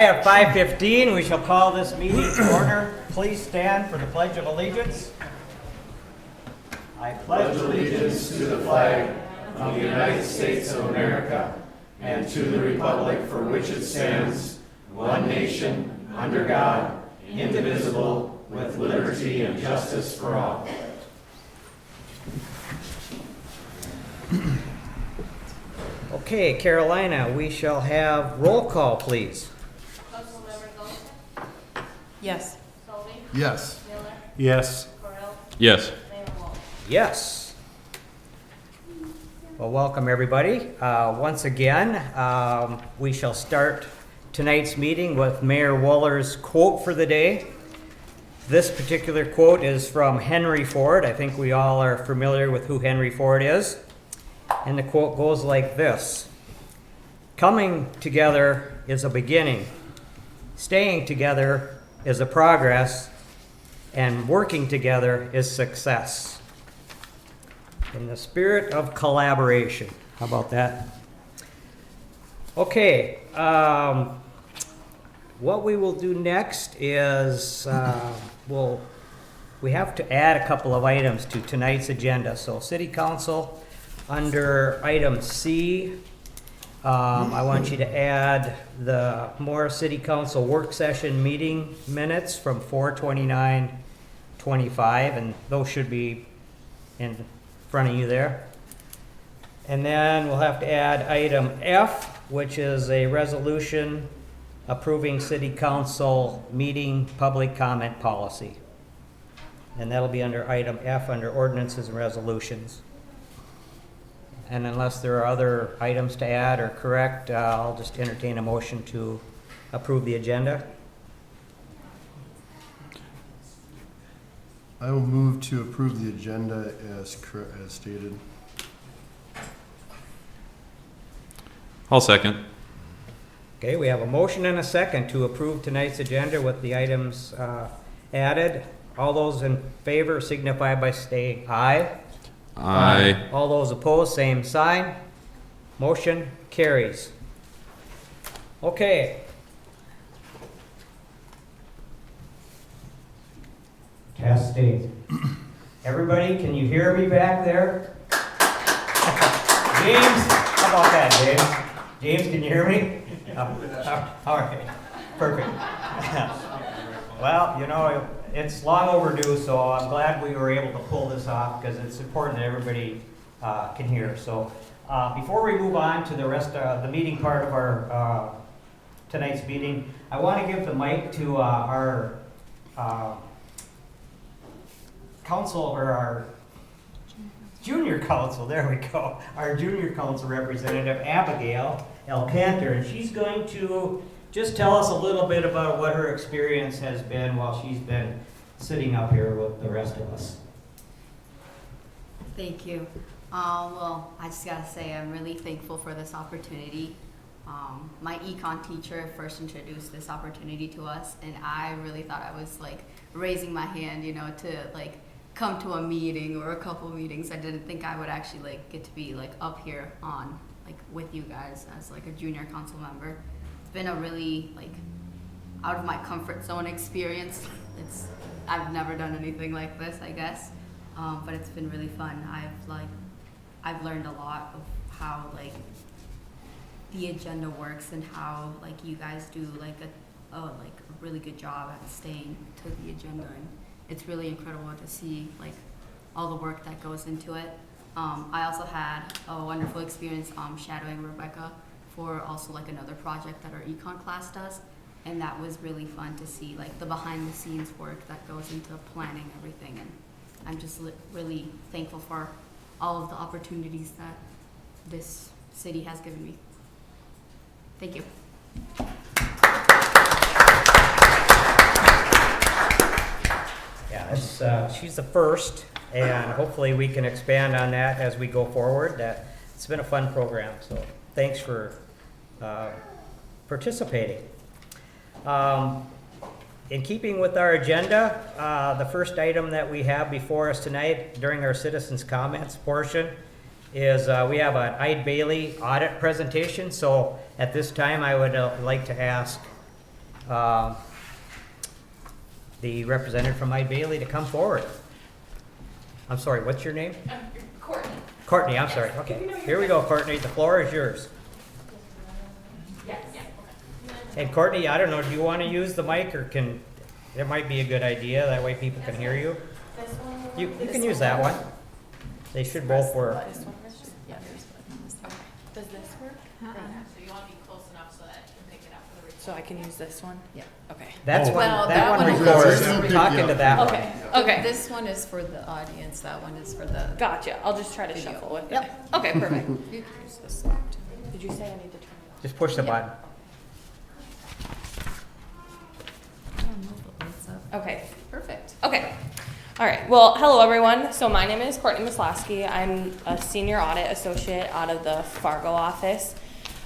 At 5:15, we shall call this meeting to order. Please stand for the Pledge of Allegiance. I pledge allegiance to the flag of the United States of America and to the republic for which it stands, one nation, under God, indivisible, with liberty and justice for all. Okay, Carolina, we shall have roll call, please. Councilmember Golson, Yes. Solly, Yes. Miller, Yes. Correll, Yes. Mayor Wolf. Yes. Well, welcome everybody. Once again, we shall start tonight's meeting with Mayor Woller's quote for the day. This particular quote is from Henry Ford. I think we all are familiar with who Henry Ford is. And the quote goes like this: "Coming together is a beginning, staying together is a progress, and working together is success." In the spirit of collaboration. How about that? Okay, what we will do next is we have to add a couple of items to tonight's agenda. So City Council, under item C, I want you to add the Morris City Council work session meeting minutes from 4/29/25, and those should be in front of you there. And then we'll have to add item F, which is a resolution approving City Council meeting public comment policy. And that'll be under item F, under ordinances and resolutions. And unless there are other items to add or correct, I'll just entertain a motion to approve the agenda. I will move to approve the agenda as stated. I'll second. Okay, we have a motion and a second to approve tonight's agenda with the items added. All those in favor signify by saying aye. Aye. All those opposed, same sign. Motion carries. Okay. Testing. Everybody, can you hear me back there? James, how about that, James? James, can you hear me? All right, perfect. Well, you know, it's long overdue, so I'm glad we were able to pull this off because it's important that everybody can hear. So before we move on to the rest of the meeting part of our tonight's meeting, I want to give the mic to our council, or our junior council, there we go, our junior council representative, Abigail Alcantar, and she's going to just tell us a little bit about what her experience has been while she's been sitting up here with the rest of us. Thank you. Well, I just gotta say I'm really thankful for this opportunity. My econ teacher first introduced this opportunity to us, and I really thought I was like raising my hand, you know, to like come to a meeting or a couple meetings. I didn't think I would actually like get to be like up here on like with you guys as like a junior council member. It's been a really like out of my comfort zone experience. I've never done anything like this, I guess, but it's been really fun. I've learned a lot of how like the agenda works and how like you guys do like a really good job at staying to the agenda, and it's really incredible to see like all the work that goes into it. I also had a wonderful experience shadowing Rebecca for also like another project that our econ class does, and that was really fun to see like the behind the scenes work that goes into planning everything. And I'm just really thankful for all of the opportunities that this city has given me. Thank you. Yeah, she's the first, and hopefully we can expand on that as we go forward. It's been a fun program, so thanks for participating. In keeping with our agenda, the first item that we have before us tonight during our citizens' comments portion is we have an Eide Bailly audit presentation. So at this time, I would like to ask the representative from Ide Bailey to come forward. I'm sorry, what's your name? Courtney. Courtney, I'm sorry. Okay, here we go, Courtney. The floor is yours. Yes. And Courtney, I don't know, do you want to use the mic or can, it might be a good idea, that way people can hear you. This one? You can use that one. They should both work. This one? Yeah, there's one. Okay. Does this work? So you want to be close enough so that it can pick it up for the recording. So I can use this one? Yeah. Okay. That's Oh. one, Well, that that one one records, is- talking to that one. Okay, okay. This one is for the audience, that one is for the, Gotcha. I'll just try to Video. shuffle with it. Yep. Okay, perfect. you can use this one too. Did you say I need to turn it Just push the Yeah. button. on? Okay. Perfect. Okay. All right. Well, hello everyone. So my name is Courtney Maslowski. I'm a senior audit associate out of the Fargo office.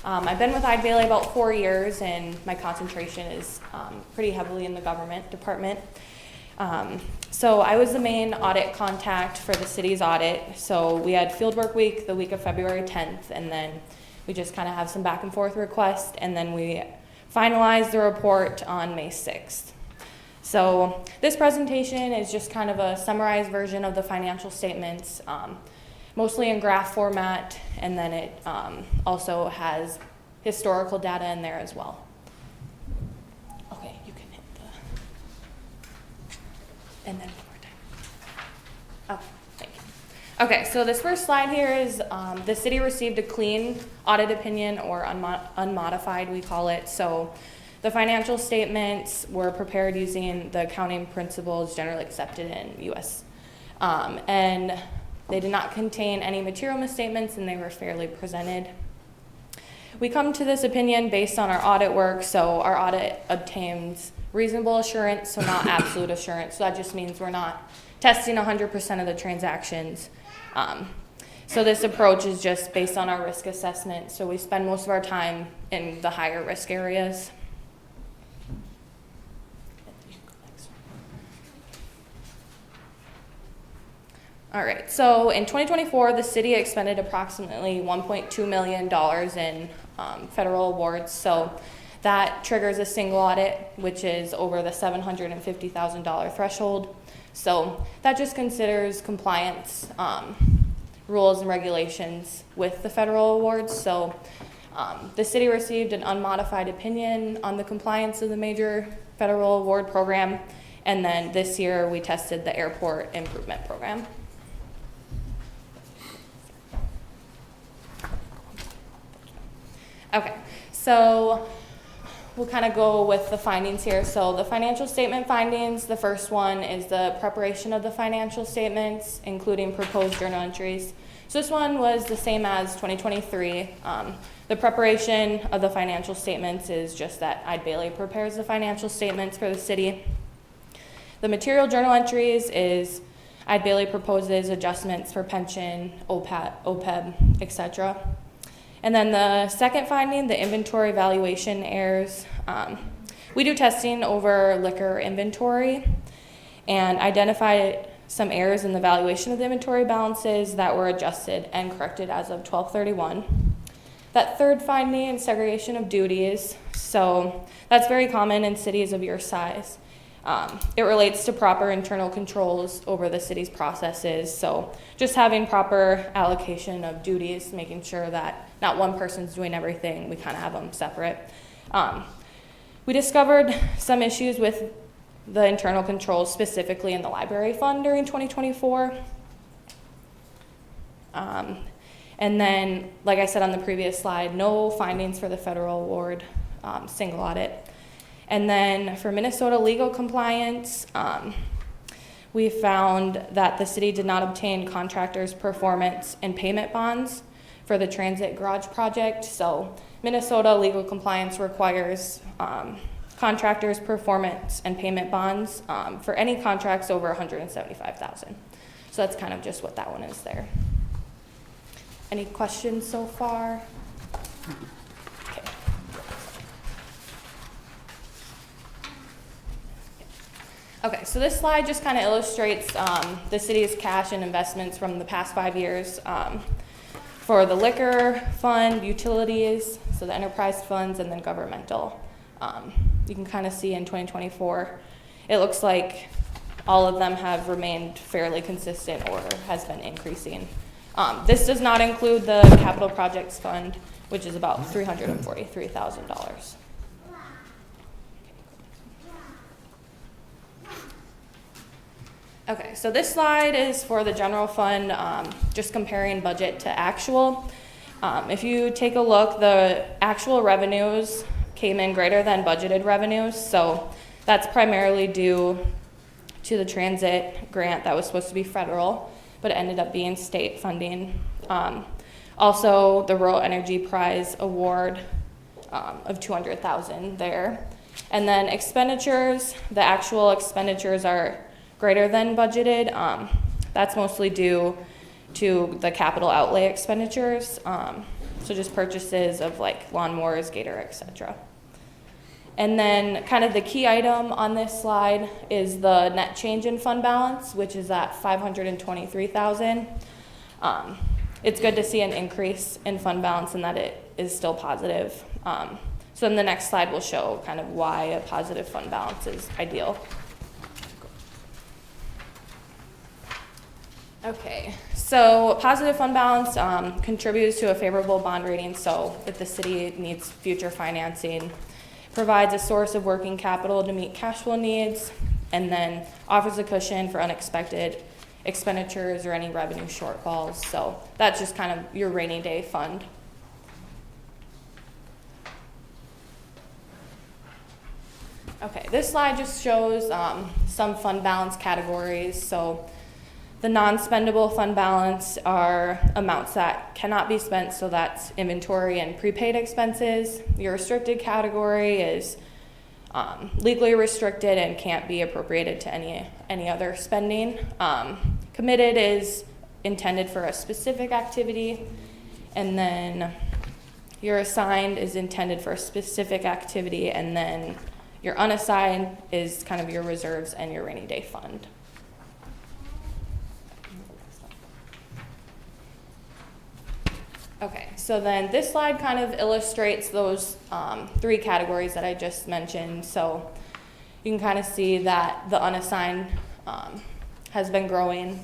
I've been with Ide Bailey about 4 years, and my concentration is pretty heavily in the government department. So I was the main audit contact for the city's audit. So we had fieldwork week the week of February 10th, and then we just kind of have some back and forth requests, and then we finalized the report on May 6th. So this presentation is just kind of a summarized version of the financial statements, mostly in graph format, and then it also has historical data in there as well. Okay, you can hit the, and then one more time. Oh, thank you. Okay, so this first slide here is the city received a clean audit opinion, or unmodified we call it. So the financial statements were prepared using the accounting principles generally accepted in U.S. And they did not contain any material misstatements, and they were fairly presented. We come to this opinion based on our audit work. So our audit obtains reasonable assurance, so not absolute assurance. So that just means we're not testing 100% of the transactions. So this approach is just based on our risk assessment. So we spend most of our time in the higher risk areas. All right, so in 2024, the city expended approximately $1.2 million in federal awards. So that triggers a single audit, which is over the $750,000 threshold. So that just considers compliance rules and regulations with the federal awards. So the city received an unmodified opinion on the compliance of the major federal award program. And then this year, we tested the airport improvement program. Okay, so we'll kind of go with the findings here. So the financial statement findings, the first one is the preparation of the financial statements, including proposed journal entries. So this one was the same as 2023. The preparation of the financial statements is just that Ide Bailey prepares the financial statements for the city. The material journal entries is Ide Bailey proposes adjustments for pension, OPEB, etc. And then the second finding, the inventory valuation errors. We do testing over liquor inventory and identified some errors in the valuation of the inventory balances that were adjusted and corrected as of 12/31. That third finding, segregation of duties. So that's very common in cities of your size. It relates to proper internal controls over the city's processes. So just having proper allocation of duties, making sure that not one person's doing everything, we kind of have them separate. We discovered some issues with the internal controls, specifically in the library fund during 2024. And then, like I said on the previous slide, no findings for the federal award single audit. And then for Minnesota legal compliance, we found that the city did not obtain contractors' performance and payment bonds for the transit garage project. So Minnesota legal compliance requires contractors' performance and payment bonds for any contracts over $175,000. So that's kind of just what that one is there. Any questions so far? Okay. Okay, so this slide just kind of illustrates the city's cash and investments from the past 5 years for the liquor fund, utilities, so the enterprise funds, and then governmental you can kind of see in 2024, it looks like all of them have remained fairly consistent or has been increasing. This does not include the capital projects fund, which is about $343,000. Okay, so this slide is for the general fund, just comparing budget to actual. If you take a look, the actual revenues came in greater than budgeted revenues, so that's primarily due to the transit grant that was supposed to be federal, but it ended up being state funding. Also, the Rural Energy Prize Award of $200,000 there. And then expenditures, the actual expenditures are greater than budgeted. That's mostly due to the capital outlay expenditures. So just purchases of like lawnmowers, gator, etc. And then kind of the key item on this slide is the net change in fund balance, which is at $523,000. It's good to see an increase in fund balance and that it is still positive. So then the next slide will show kind of why a positive fund balance is ideal. Okay, so positive fund balance contributes to a favorable bond rating, so if the city needs future financing, provides a source of working capital to meet cash flow needs, and then offers a cushion for unexpected expenditures or any revenue shortfalls. So that's just kind of your rainy day fund. Okay, this slide just shows some fund balance categories. So the non-spendable fund balance are amounts that cannot be spent, so that's inventory and prepaid expenses. Your restricted category is legally restricted and can't be appropriated to any other spending. Committed is intended for a specific activity, and then your assigned is intended for a specific activity, and then your unassigned is kind of your reserves and your rainy day fund. Okay, so then this slide kind of illustrates those three categories that I just mentioned. So you can kind of see that the unassigned has been growing.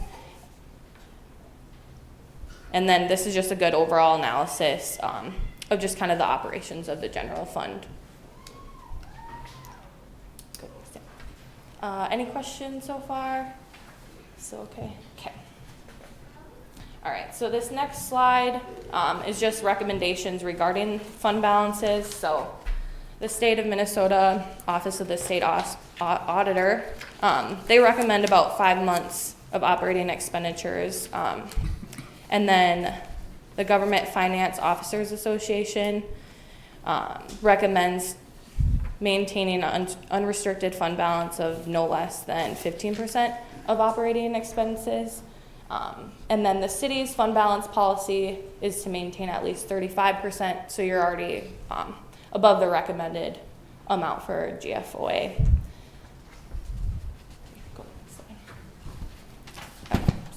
And then this is just a good overall analysis of just kind of the operations of the general fund. Any questions so far? So okay. All right, so this next slide is just recommendations regarding fund balances. So the state of Minnesota Office of the State Auditor, they recommend about 5 months of operating expenditures. And then the Government Finance Officers Association recommends maintaining an unrestricted fund balance of no less than 15% of operating expenses. And then the city's fund balance policy is to maintain at least 35%, so you're already above the recommended amount for GFOA.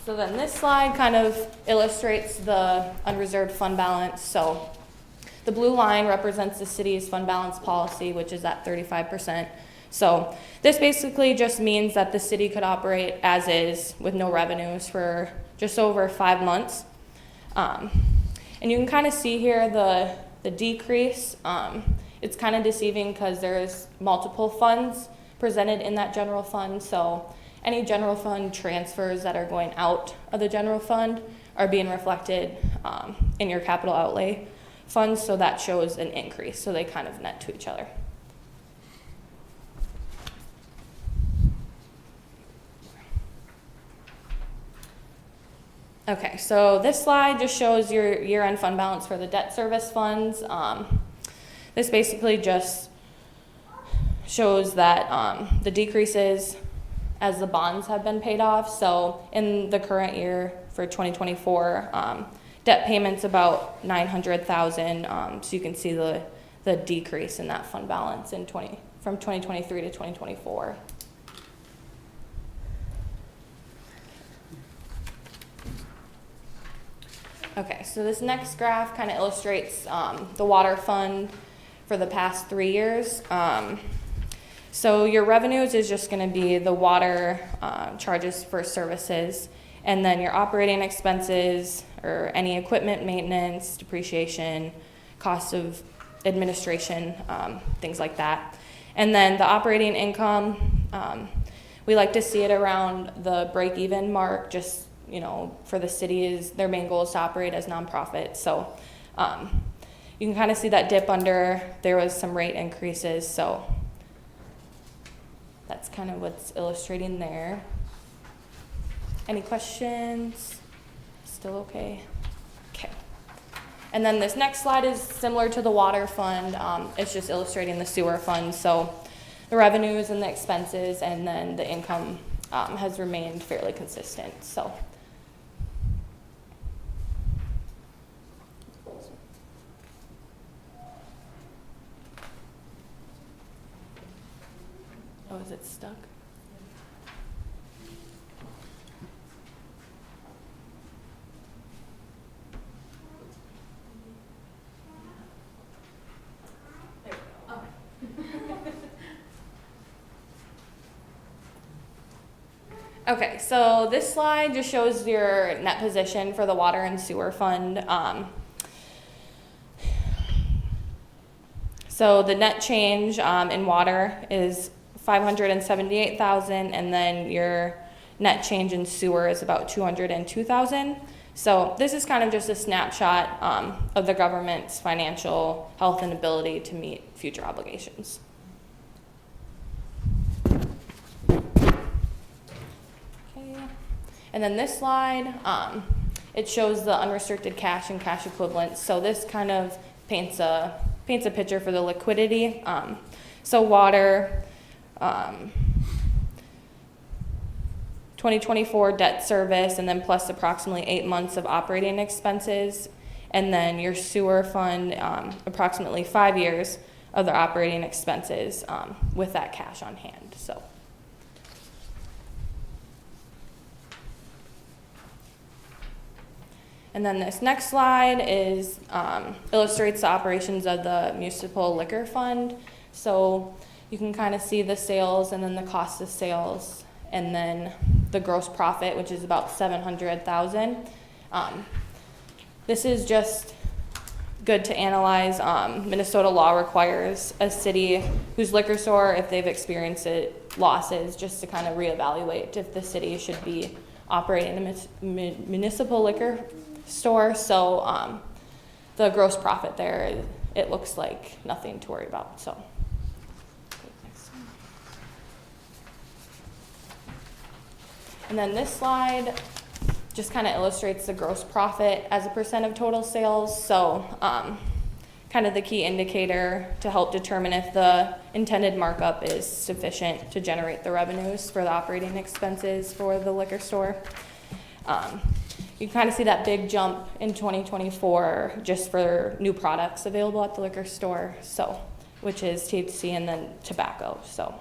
So then this slide kind of illustrates the unreserved fund balance. So the blue line represents the city's fund balance policy, which is at 35%. So this basically just means that the city could operate as is with no revenues for just over 5 months. And you can kind of see here the decrease. It's kind of deceiving because there's multiple funds presented in that general fund. So any general fund transfers that are going out of the general fund are being reflected in your capital outlay funds. So that shows an increase. So they kind of net to each other. Okay, so this slide just shows your year-end fund balance for the debt service funds. This basically just shows that the decreases as the bonds have been paid off. So in the current year for 2024, debt payments about $900,000. So you can see the decrease in that fund balance from 2023 to 2024. Okay, so this next graph kind of illustrates the water fund for the past 3 years. So your revenues is just going to be the water charges for services, and then your operating expenses or any equipment maintenance, depreciation, cost of administration, things like that. And then the operating income, we like to see it around the break-even mark, just, you know, for the city is their main goal is to operate as nonprofit. So you can kind of see that dip under, there was some rate increases, so that's kind of what's illustrating there. Any questions? Still okay? Okay. And then this next slide is similar to the water fund. It's just illustrating the sewer fund. So the revenues and the expenses, and then the income has remained fairly consistent. So. Oh, is it stuck? Okay, so this slide just shows your net position for the water and sewer fund. So the net change in water is $578,000, and then your net change in sewer is about $202,000. So this is kind of just a snapshot of the government's financial health and ability to meet future obligations. And then this slide, it shows the unrestricted cash and cash equivalents. So this kind of paints a picture for the liquidity. So water, 2024 debt service, and then plus approximately 8 months of operating expenses. And then your sewer fund, approximately 5 years of the operating expenses with that cash on hand. So. And then this next slide is illustrates the operations of the municipal liquor fund. So you can kind of see the sales and then the cost of sales, and then the gross profit, which is about $700,000. This is just good to analyze. Minnesota law requires a city whose liquor store, if they've experienced losses, just to kind of reevaluate if the city should be operating a municipal liquor store. So the gross profit there, it looks like nothing to worry about. So and then this slide just kind of illustrates the gross profit as a percent of total sales. So kind of the key indicator to help determine if the intended markup is sufficient to generate the revenues for the operating expenses for the liquor store. You can kind of see that big jump in 2024 just for new products available at the liquor store, so which is THC and then tobacco. So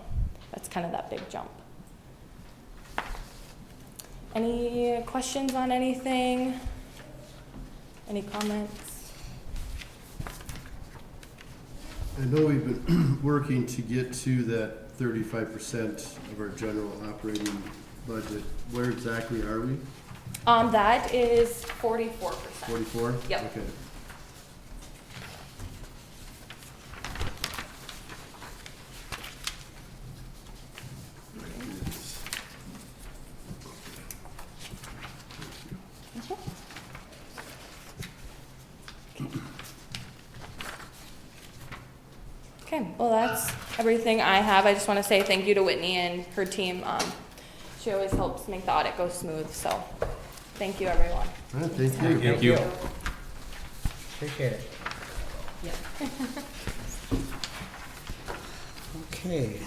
that's kind of that big jump. Any questions on anything? Any comments? I know we've been working to get to that 35% of our general operating budget. Where exactly are we? That is 44%. 44? Yep. Okay. Okay, well that's everything I have. I just want to say thank you to Whitney and her team. She always helps make the audit go smooth, so thank you, everyone. All right, thank you. Thank you. Appreciate it. Yep. Okay.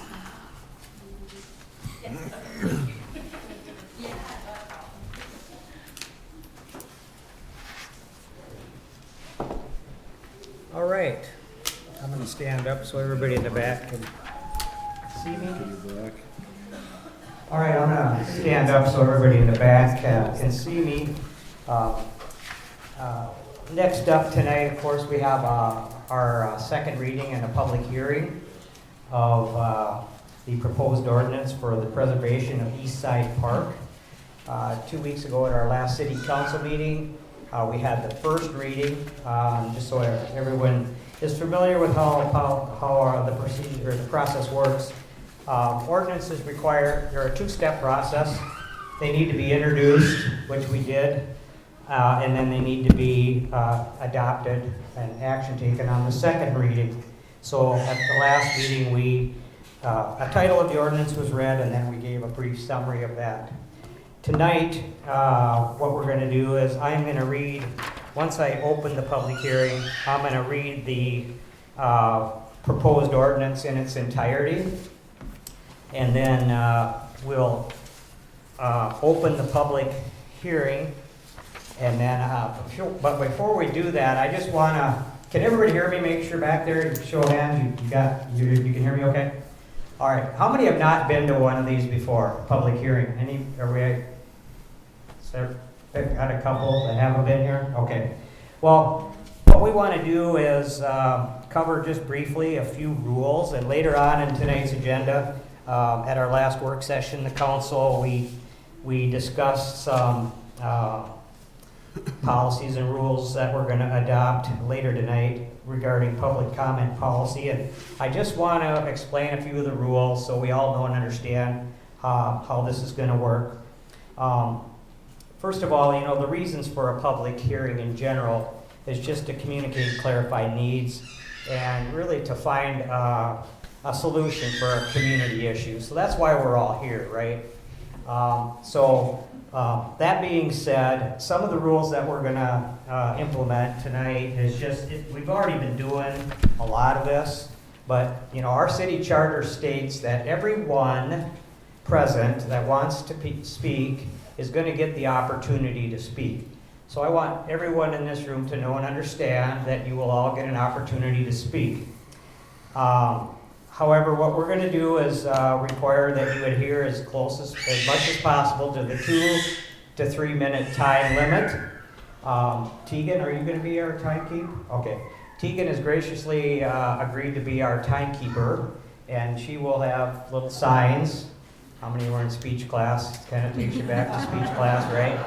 All right, I'm gonna stand up so everybody in the back can see me. All right, I'm gonna stand up so everybody in the back can see me. Next up tonight, of course, we have our second reading and a public hearing of the proposed ordinance for the preservation of East Side Park. 2 weeks ago at our last city council meeting, we had the first reading, just so everyone is familiar with how the procedure or the process works. Ordinances require, they're a two-step process. They need to be introduced, which we did, and then they need to be adopted and action taken on the second reading. So at the last meeting, a title of the ordinance was read, and then we gave a brief summary of that. Tonight, what we're going to do is I'm going to read, once I open the public hearing, I'm going to read the proposed ordinance in its entirety, and then we'll open the public hearing, and then, but before we do that, I just want to, can everybody hear me? Make sure back there, show of hands, you can hear me okay? All right, how many have not been to one of these before, public hearing? Got a couple that haven't been here? Okay. Well, what we want to do is cover just briefly a few rules, and later on in tonight's agenda, at our last work session, the council, we discussed some policies and rules that we're going to adopt later tonight regarding public comment policy. And I just want to explain a few of the rules so we all know and understand how this is going to work. First of all, the reasons for a public hearing in general is just to communicate and clarify needs and really to find a solution for a community issue. So that's why we're all here, right? That being said, some of the rules that we're going to implement tonight is just, we've already been doing a lot of this, but our city charter states that everyone present that wants to speak is going to get the opportunity to speak. So I want everyone in this room to know and understand that you will all get an opportunity to speak. However, what we're going to do is require that you adhere as much as possible to the 2 to 3 minute time limit. Tegan, are you going to be our timekeeper? Okay. Tegan has graciously agreed to be our timekeeper, and she will have little signs. How many were in speech class? It kind of takes you back to speech class, right?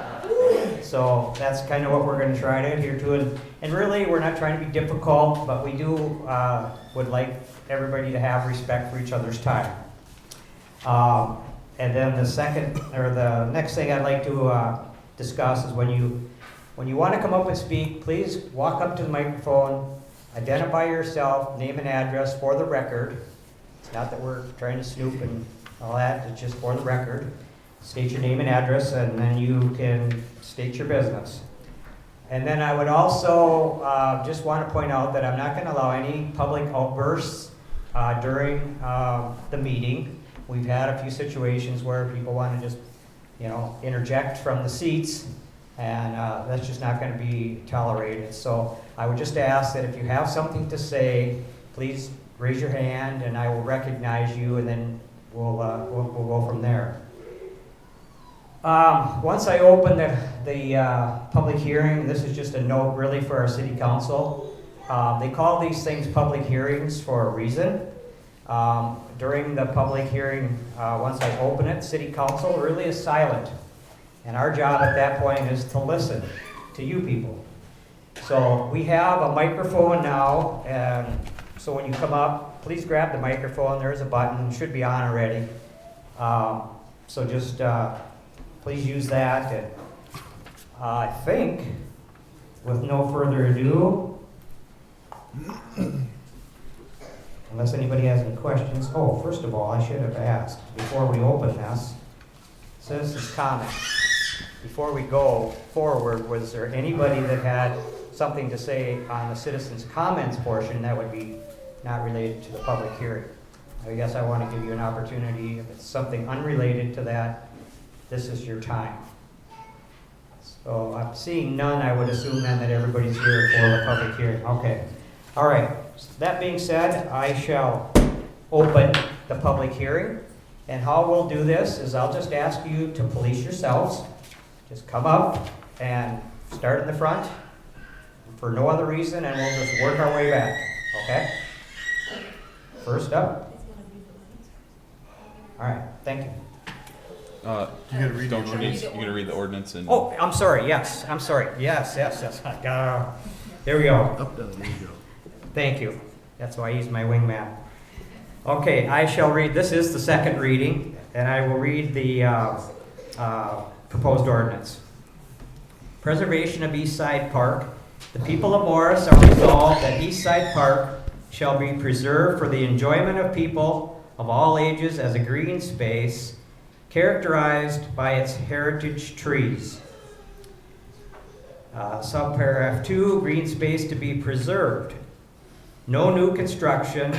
So that's kind of what we're going to try to adhere to. And really, we're not trying to be difficult, but we do would like everybody to have respect for each other's time. And then the next thing I'd like to discuss is when you want to come up and speak, please walk up to the microphone, identify yourself, name and address for the record. It's not that we're trying to snoop and all that, it's just for the record. State your name and address, and then you can state your business. And then I would also just want to point out that I'm not going to allow any public outbursts during the meeting. We've had a few situations where people want to just, interject from the seats, and that's just not going to be tolerated. So I would just ask that if you have something to say, please raise your hand, and I will recognize you, and then we'll go from there. Once I open the public hearing, this is just a note really for our city council. They call these things public hearings for a reason. During the public hearing, once I open it, city council really is silent. And our job at that point is to listen to you people. So we have a microphone now, and so when you come up, please grab the microphone. There's a button, it should be on already. So just please use that. And I think, with no further ado, unless anybody has any questions. Oh, first of all, I should have asked before we open this, citizens' comment. Before we go forward, was there anybody that had something to say on the citizens' comments portion that would be not related to the public hearing? I guess I want to give you an opportunity. If it's something unrelated to that, this is your time. So I'm seeing none. I would assume then that everybody's here for the public hearing. Okay. All right. That being said, I shall open the public hearing. And how we'll do this is I'll just ask you to police yourselves. Just come up and start in the front for no other reason, and we'll just work our way back. Okay? First up. All right, thank you. You gotta read Don't the you ordinance. need, you gonna read the ordinance and? Oh, I'm sorry, yes, I'm sorry. Yes. There we go. Up, down, there you go. Thank you. That's why I use my wingman. Okay, I shall read, this is the second reading, and I will read the proposed ordinance. Preservation of East Side Park. The people of Morris are resolved that East Side Park shall be preserved for the enjoyment of people of all ages as a green space characterized by its heritage trees. Subparagraph 2, green space to be preserved. No new construction,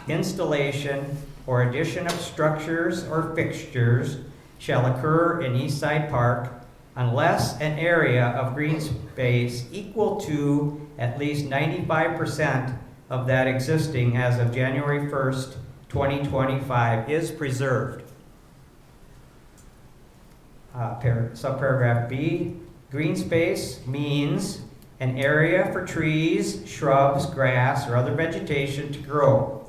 installation, or addition of structures or fixtures shall occur in East Side Park unless an area of green space equal to at least 95% of that existing as of January 1st, 2025 is preserved. Subparagraph B, green space means an area for trees, shrubs, grass, or other vegetation to grow.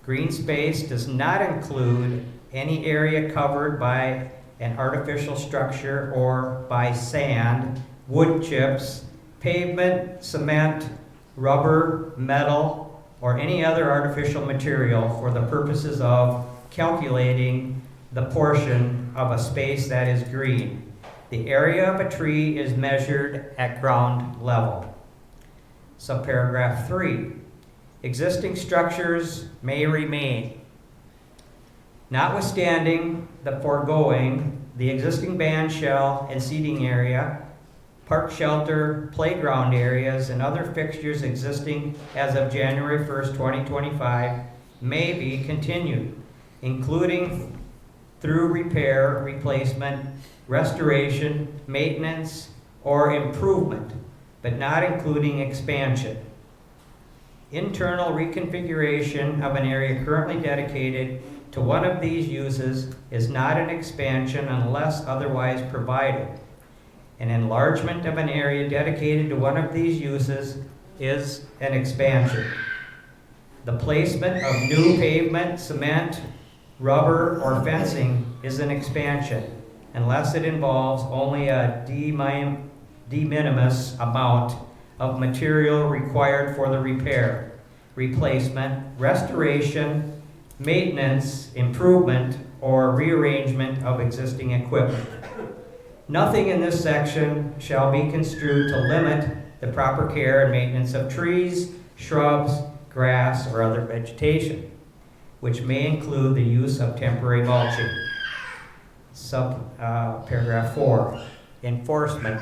Green space does not include any area covered by an artificial structure or by sand, wood chips, pavement, cement, rubber, metal, or any other artificial material for the purposes of calculating the portion of a space that is green. The area of a tree is measured at ground level. Subparagraph 3. Existing structures may remain. Notwithstanding the foregoing, the existing band shell and seating area, park shelter, playground areas, and other fixtures existing as of January 1st, 2025 may be continued, including through repair, replacement, restoration, maintenance, or improvement, but not including expansion. Internal reconfiguration of an area currently dedicated to one of these uses is not an expansion unless otherwise provided. An enlargement of an area dedicated to one of these uses is an expansion. The placement of new pavement, cement, rubber, or fencing is an expansion, unless it involves only a de minimis amount of material required for the repair, replacement, restoration, maintenance, improvement, or rearrangement of existing equipment. Nothing in this section shall be construed to limit the proper care and maintenance of trees, shrubs, grass, or other vegetation, which may include the use of temporary mulching. Paragraph 4, enforcement.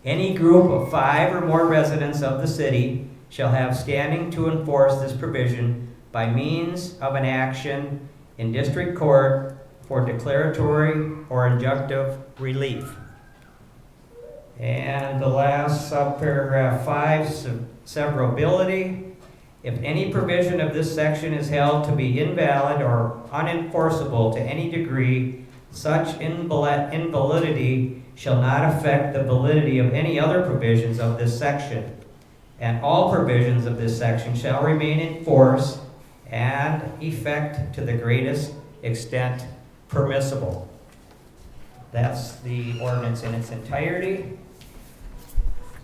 Any group of 5 or more residents of the city shall have standing to enforce this provision by means of an action in district court for declaratory or injunctive relief. And the last subparagraph 5, severability. If any provision of this section is held to be invalid or unenforceable to any degree, such invalidity shall not affect the validity of any other provisions of this section, and all provisions of this section shall remain in force and effect to the greatest extent permissible. That's the ordinance in its entirety.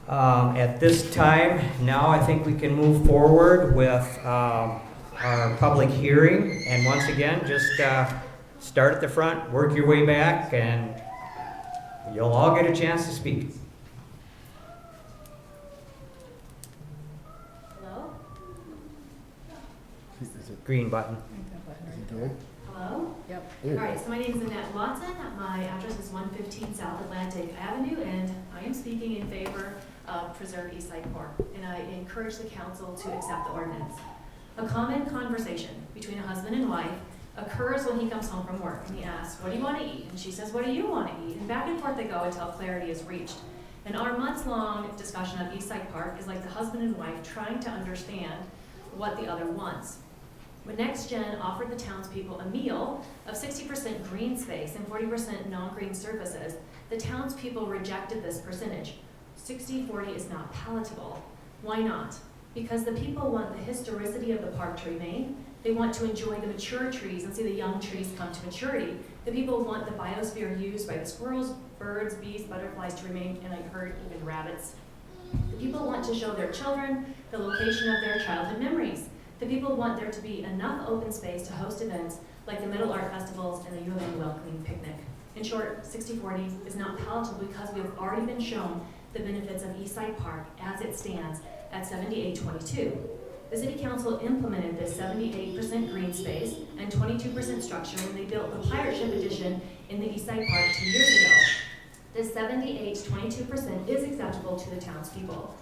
At this time, now I think we can move forward with our public hearing. And once again, just start at the front, work your way back, and you'll all get a chance to speak. Hello? Is it Green button. going? Hello? Yep. There you All right, go. so my name is Annette Watson. My address is 115 South Atlantic Avenue, and I am speaking in favor of Preserve East Side Park, and I encourage the council to accept the ordinance. A common conversation between a husband and wife occurs when he comes home from work, and he asks, "What do you want to eat?" And she says, "What do you want to eat?" And back and forth they go until clarity is reached. And our months-long discussion of East Side Park is like the husband and wife trying to understand what the other wants. When NextGen offered the townspeople a meal of 60% green space and 40% non-green surfaces, the townspeople rejected this percentage. 60-40 is not palatable. Why not? Because the people want the historicity of the park to remain, They want to enjoy the mature trees and see the young trees come to maturity. The people want the biosphere used by the squirrels, birds, bees, butterflies to remain, and I heard even rabbits. The people want to show their children the location of their childhood memories. The people want there to be enough open space to host events like the Middle Art Festivals and the U of M Welcoming Picnic. In short, 6040 is not palatable because we have already been shown the benefits of Eastside Park as it stands at 7822. The City Council implemented this 78% green space and 22% structure when they built the Pirate Ship Edition in the Eastside Park 2 years ago. This 78-22% is acceptable to the townspeople.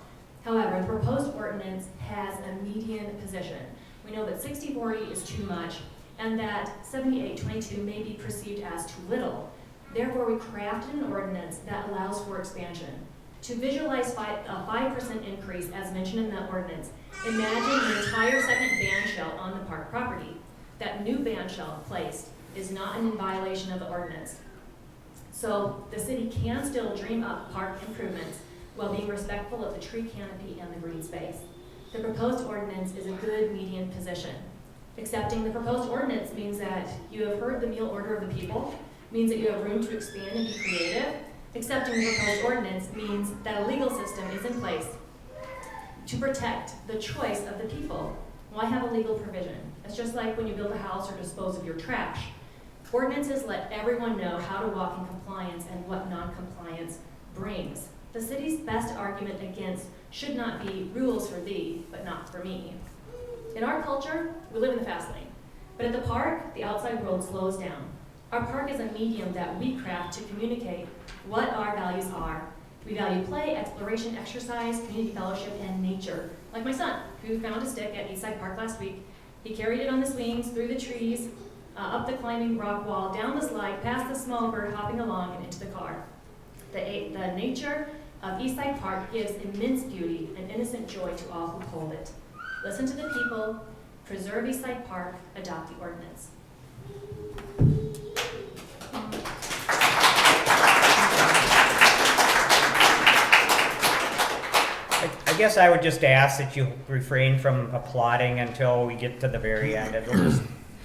However, the proposed ordinance has a median position. We know that 6040 is too much and that 7822 may be perceived as too little. Therefore, we crafted an ordinance that allows for expansion. To visualize a 5% increase as mentioned in the ordinance, imagine an entire second band shell on the park property. That new band shell placed is not in violation of the ordinance. So the city can still dream up park improvements while being respectful of the tree canopy and the green space. The proposed ordinance is a good median position. Accepting the proposed ordinance means that you have heard the meal order of the people, means that you have room to expand and be creative. Accepting the proposed ordinance means that a legal system is in place to protect the choice of the people. Why have a legal provision? It's just like when you build a house or dispose of your trash. Ordinances let everyone know how to walk in compliance and what non-compliance brings. The city's best argument against should not be rules for thee, but not for me. In our culture, we live in the fast lane, but at the park, the outside world slows down. Our park is a medium that we craft to communicate what our values are. We value play, exploration, exercise, community fellowship, and nature. Like my son, who found a stick at Eastside Park last week. He carried it on the swings, through the trees, up the climbing rock wall, down the slide, past the small bird hopping along, and into the car. The nature of Eastside Park gives immense beauty and innocent joy to all who hold it. Listen to the people, preserve Eastside Park, adopt the ordinance. I guess I would just ask that you refrain from applauding until we get to the very end. It'll just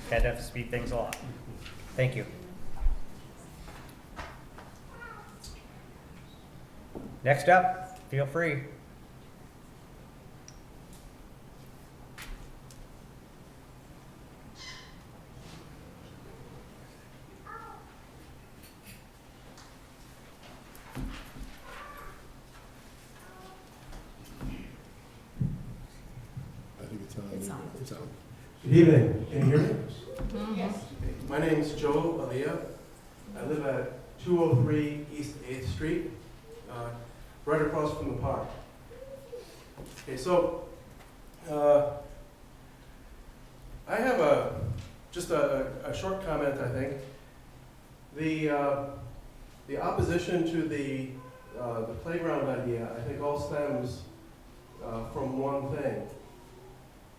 kind of speed things along. Thank you. Next up, feel free. I think it's on. It's on. It's on. Good evening, can you hear me? Yes. My name is Joe Aliyah. I live at 203 East 8th Street, right across from the park. Okay, so I have just a short comment, I think. The opposition to the playground idea, I think, all stems from one thing.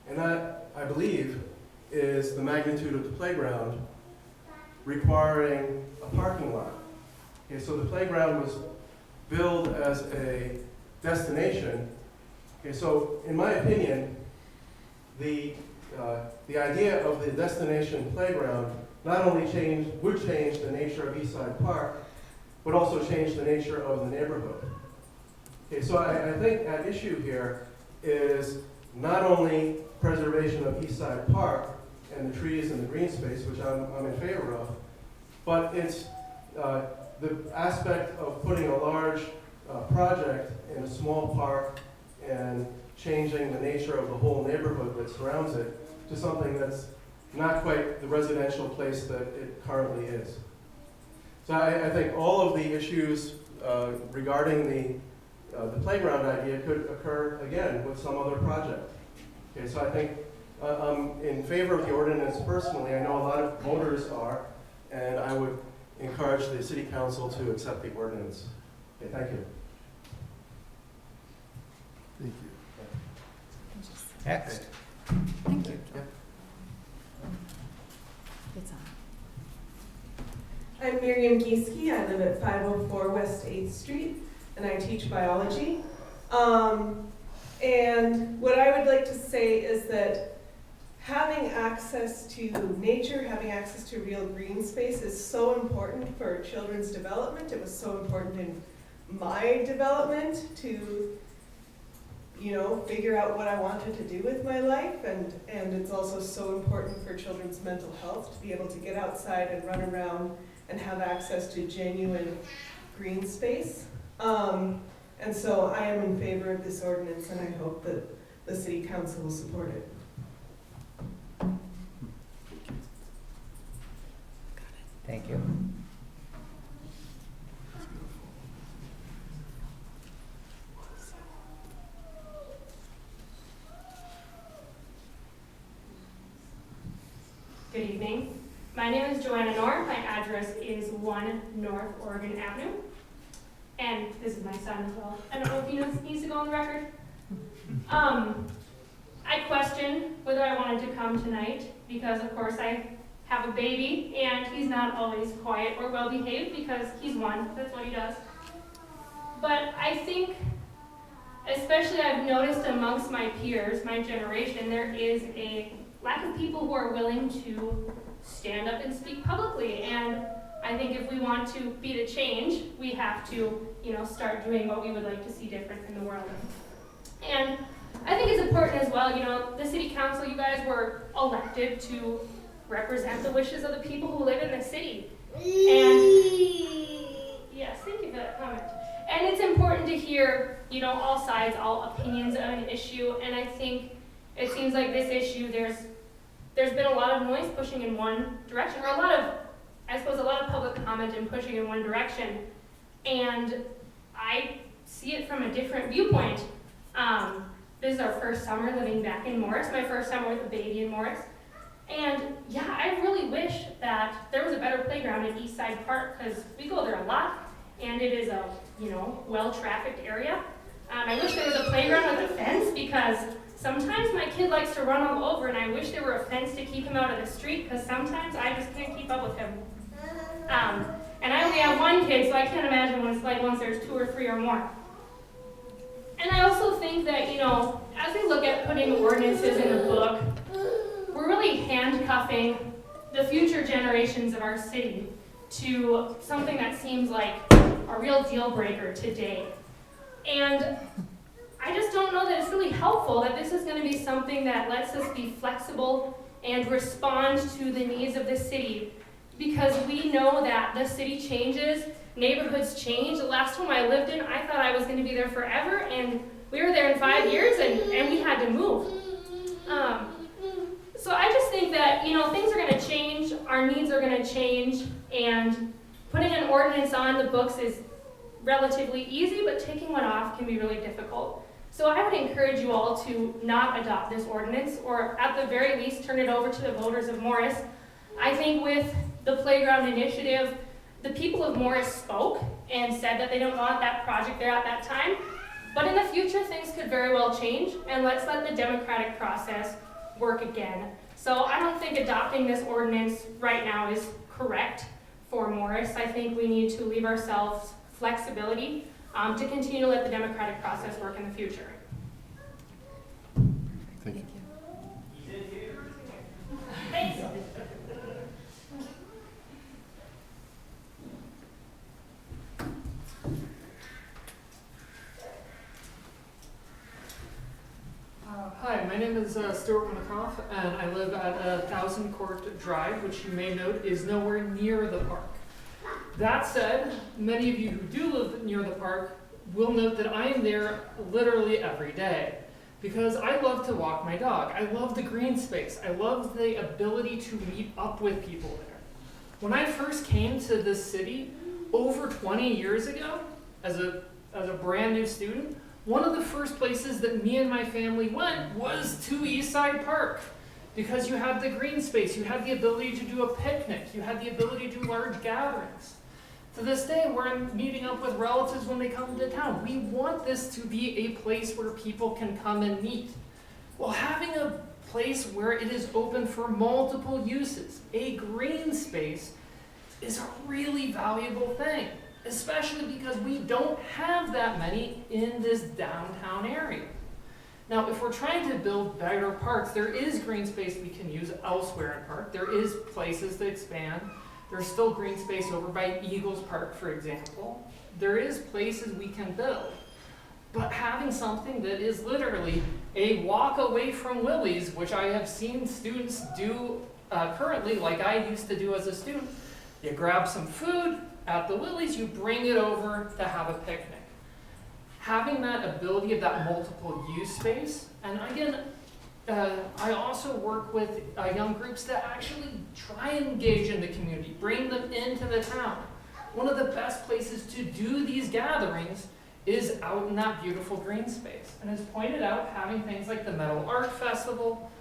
And that, I believe, is the magnitude of the playground requiring a parking lot. Okay, so the playground was billed as a destination. Okay, so in my opinion, the idea of the destination playground not only would change the nature of Eastside Park, but also change the nature of the neighborhood. Okay, so I think at issue here is not only preservation of Eastside Park and the trees and the green space, which I'm in favor of, but it's the aspect of putting a large project in a small park and changing the nature of the whole neighborhood that surrounds it to something that's not quite the residential place that it currently is. So I think all of the issues regarding the playground idea could occur again with some other project. Okay, so I think I'm in favor of the ordinance personally. I know a lot of voters are, and I would encourage the city council to accept the ordinance. Okay, thank you. Thank you. Next. Thank you. Yep. It's on. I'm Miriam Gieske. I live at 504 West 8th Street, and I teach biology. And what I would like to say is that having access to nature, having access to real green space is so important for children's development. It was so important in my development to, you know, figure out what I wanted to do with my life, and it's also so important for children's mental health to be able to get outside and run around and have access to genuine green space. And so I am in favor of this ordinance, and I hope that the city council will support it. Thank you. Good evening. My name is Joanna Knorr. My address is 1 North Oregon Avenue. And this is my son as well. I don't know if he needs to go on the record. I questioned whether I wanted to come tonight because, of course, I have a baby and he's not always quiet or well behaved because he's 1. That's what he does. But I think, especially I've noticed amongst my peers, my generation, there is a lack of people who are willing to stand up and speak publicly. And I think if we want to be the change, we have to, start doing what we would like to see different in the world. And I think it's important as well, the city council, you guys were elected to represent the wishes of the people who live in the city. And yes, thank you for that comment. And it's important to hear, all sides, all opinions on an issue. And I think it seems like this issue, there's been a lot of noise pushing in one direction, or a lot of public comment and pushing in one direction. And I see it from a different viewpoint. This is our first summer living back in Morris, my first summer with a baby in Morris. And yeah, I really wish that there was a better playground at Eastside Park, because we go there a lot, and it is a, well-trafficked area. I wish there was a playground with a fence, because sometimes my kid likes to run all over, and I wish there were a fence to keep him out of the street, because sometimes I just can't keep up with him. And I only have 1 kid, so I can't imagine what it's like once there's 2 or 3 or more. And I also think that, as we look at putting ordinances in the book, we're really handcuffing the future generations of our city to something that seems like a real deal breaker today. And I just don't know that it's really helpful that this is going to be something that lets us be flexible and respond to the needs of the city, because we know that the city changes, neighborhoods change. The last home I lived in, I thought I was going to be there forever, and we were there in 5 years, and we had to move. So I just think that, things are going to change, our needs are going to change, and putting an ordinance on the books is relatively easy, but taking one off can be really difficult. So I would encourage you all to not adopt this ordinance, or at the very least turn it over to the voters of Morris. I think with the playground initiative, the people of Morris spoke and said that they don't want that project there at that time, but in the future things could very well change, and let's let the democratic process work again. So I don't think adopting this ordinance right now is correct for Morris. I think we need to leave ourselves flexibility to continue to let the democratic process work in the future. Thank you. Thanks. Hi, my name is Stuart Winikoff, and I live at 1000 Court Drive, which you may note is nowhere near the park. That said, many of you who do live near the park will note that I am there literally every day, because I love to walk my dog. I love the green space. I love the ability to meet up with people there. When I first came to this city over 20 years ago, as a brand new student, one of the first places that me and my family went was to Eastside Park, because you had the green space, you had the ability to do a picnic, you had the ability to do large gatherings. To this day, we're meeting up with relatives when they come to town. We want this to be a place where people can come and meet. Well, having a place where it is open for multiple uses, a green space, is a really valuable thing, especially because we don't have that many in this downtown area. Now, if we're trying to build better parks, there is green space we can use elsewhere in park. There is places to expand. There's still green space over by Eagles Park, for example. There is places we can build. But having something that is literally a walk away from Willie's, which I have seen students do currently, like I used to do as a student, you grab some food at the Willie's, you bring it over to have a picnic. Having that ability of that multiple use space, and again, I also work with young groups that actually try and engage in the community, bring them into the town. One of the best places to do these gatherings is out in that beautiful green space. And as pointed out, having things like the Metal Art Festival,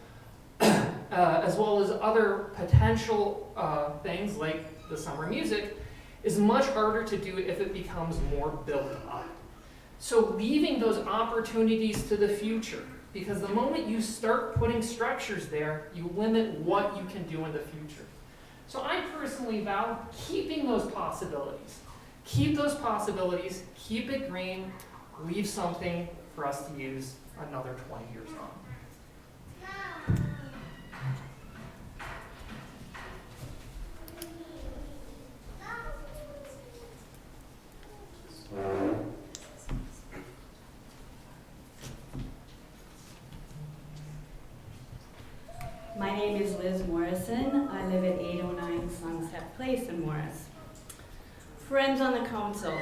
as well as other potential things like the summer music, is much harder to do if it becomes more built up. So leaving those opportunities to the future, because the moment you start putting structures there, you limit what you can do in the future. So I personally vow keeping those possibilities. Keep those possibilities, keep it green, leave something for us to use another 20 years on. My name is Liz Morrison. I live at 809 Sunset Place in Morris. Friends on the council,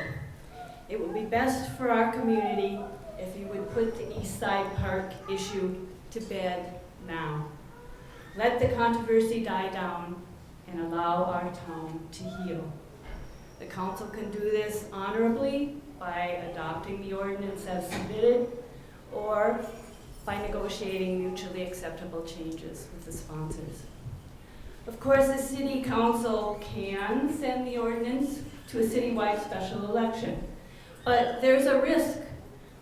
it would be best for our community if you would put the East Side Park issue to bed now. Let the controversy die down and allow our town to heal. The council can do this honorably by adopting the ordinance as submitted or by negotiating mutually acceptable changes with the sponsors. Of course, the city council can send the ordinance to a citywide special election, but there's a risk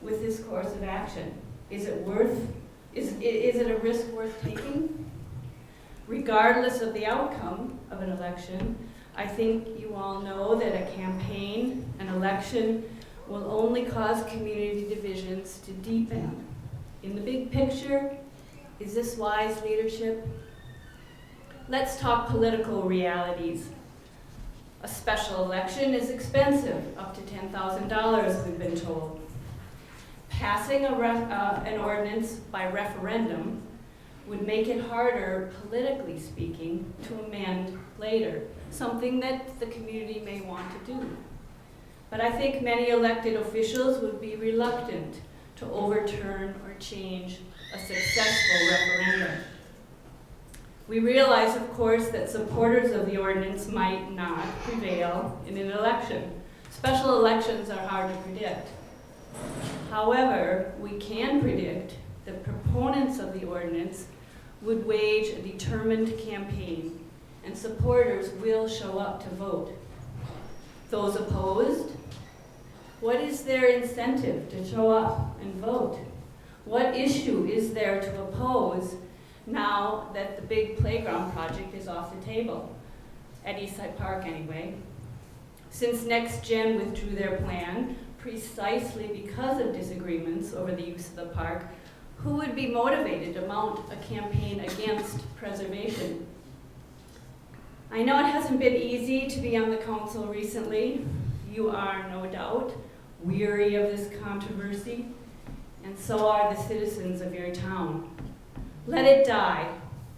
with this course of action. Is it a risk worth taking? Regardless of the outcome of an election, I think you all know that a campaign, an election, will only cause community divisions to deepen. In the big picture, is this wise leadership? Let's talk political realities. A special election is expensive, up to $10,000, we've been told. Passing an ordinance by referendum would make it harder, politically speaking, to amend later, something that the community may want to do. But I think many elected officials would be reluctant to overturn or change a successful referendum. We realize, of course, that supporters of the ordinance might not prevail in an election. Special elections are hard to predict. However, we can predict that proponents of the ordinance would wage a determined campaign, and supporters will show up to vote. Those opposed? What is their incentive to show up and vote? What issue is there to oppose now that the big playground project is off the table? At Eastside Park, anyway. Since Next Gen withdrew their plan precisely because of disagreements over the use of the park, who would be motivated to mount a campaign against preservation? I know it hasn't been easy to be on the council recently. You are, no doubt, weary of this controversy, and so are the citizens of your town. Let it die.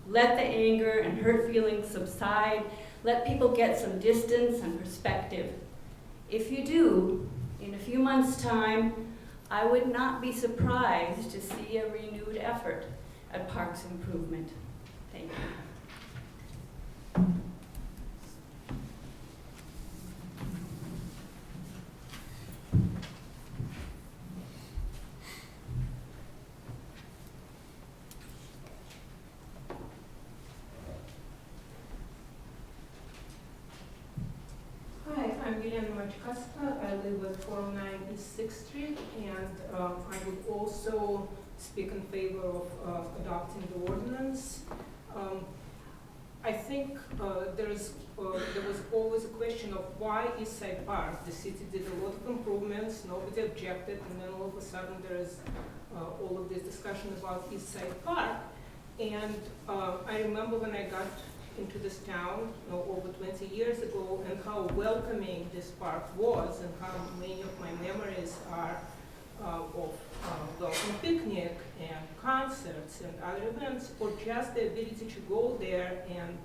Let the anger and hurt feelings subside. Let people get some distance and perspective. If you do, in a few months' time, I would not be surprised to see a renewed effort at parks improvement. Thank you. Hi, I'm William Machkasta. I live at 409 East 6th Street, and I would also speak in favor of adopting the ordinance. I think there was always a question of why East Side Park. The city did a lot of improvements, nobody objected, and then all of a sudden there is all of this discussion about East Side Park. And I remember when I got into this town over 20 years ago, and how welcoming this park was, and how many of my memories are of welcome picnic and concerts and other events, or just the ability to go there and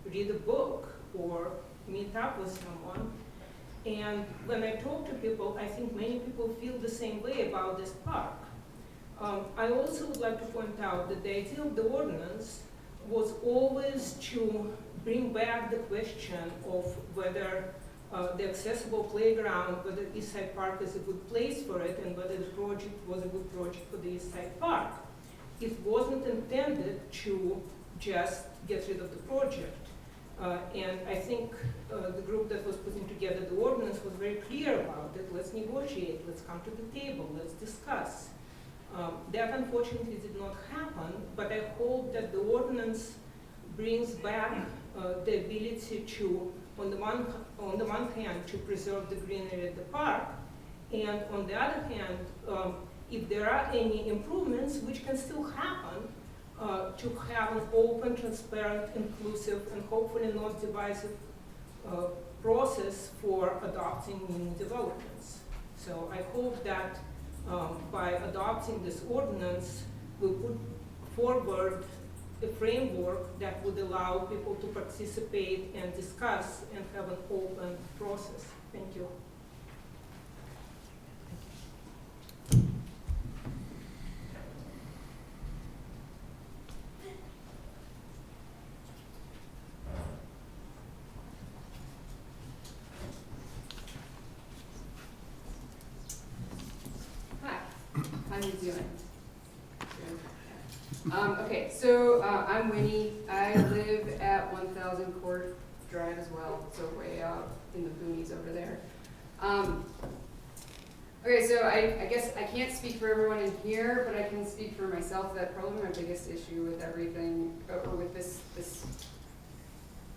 read a book or meet up with someone. And when I talk to people, I think many people feel the same way about this park. I also would like to point out that the idea of the ordinance was always to bring back the question of whether the accessible playground, whether East Side Park is a good place for it, and whether the project was a good project for the East Side Park. It wasn't intended to just get rid of the project. And I think the group that was putting together the ordinance was very clear about it. Let's negotiate, let's come to the table, let's discuss. That unfortunately did not happen, but I hope that the ordinance brings back the ability to, on the one hand, to preserve the greenery at the park, and on the other hand, if there are any improvements, which can still happen, to have an open, transparent, inclusive, and hopefully not divisive process for adopting new developments. So I hope that by adopting this ordinance, we put forward a framework that would allow people to participate and discuss and have an open process. Thank you. How you doing? Okay, so I'm Winnie. I live at 1000 Court Drive as well, so way out in the boonies over there. Okay, so I guess I can't speak for everyone in here, but I can speak for myself that probably my biggest issue with everything, or with this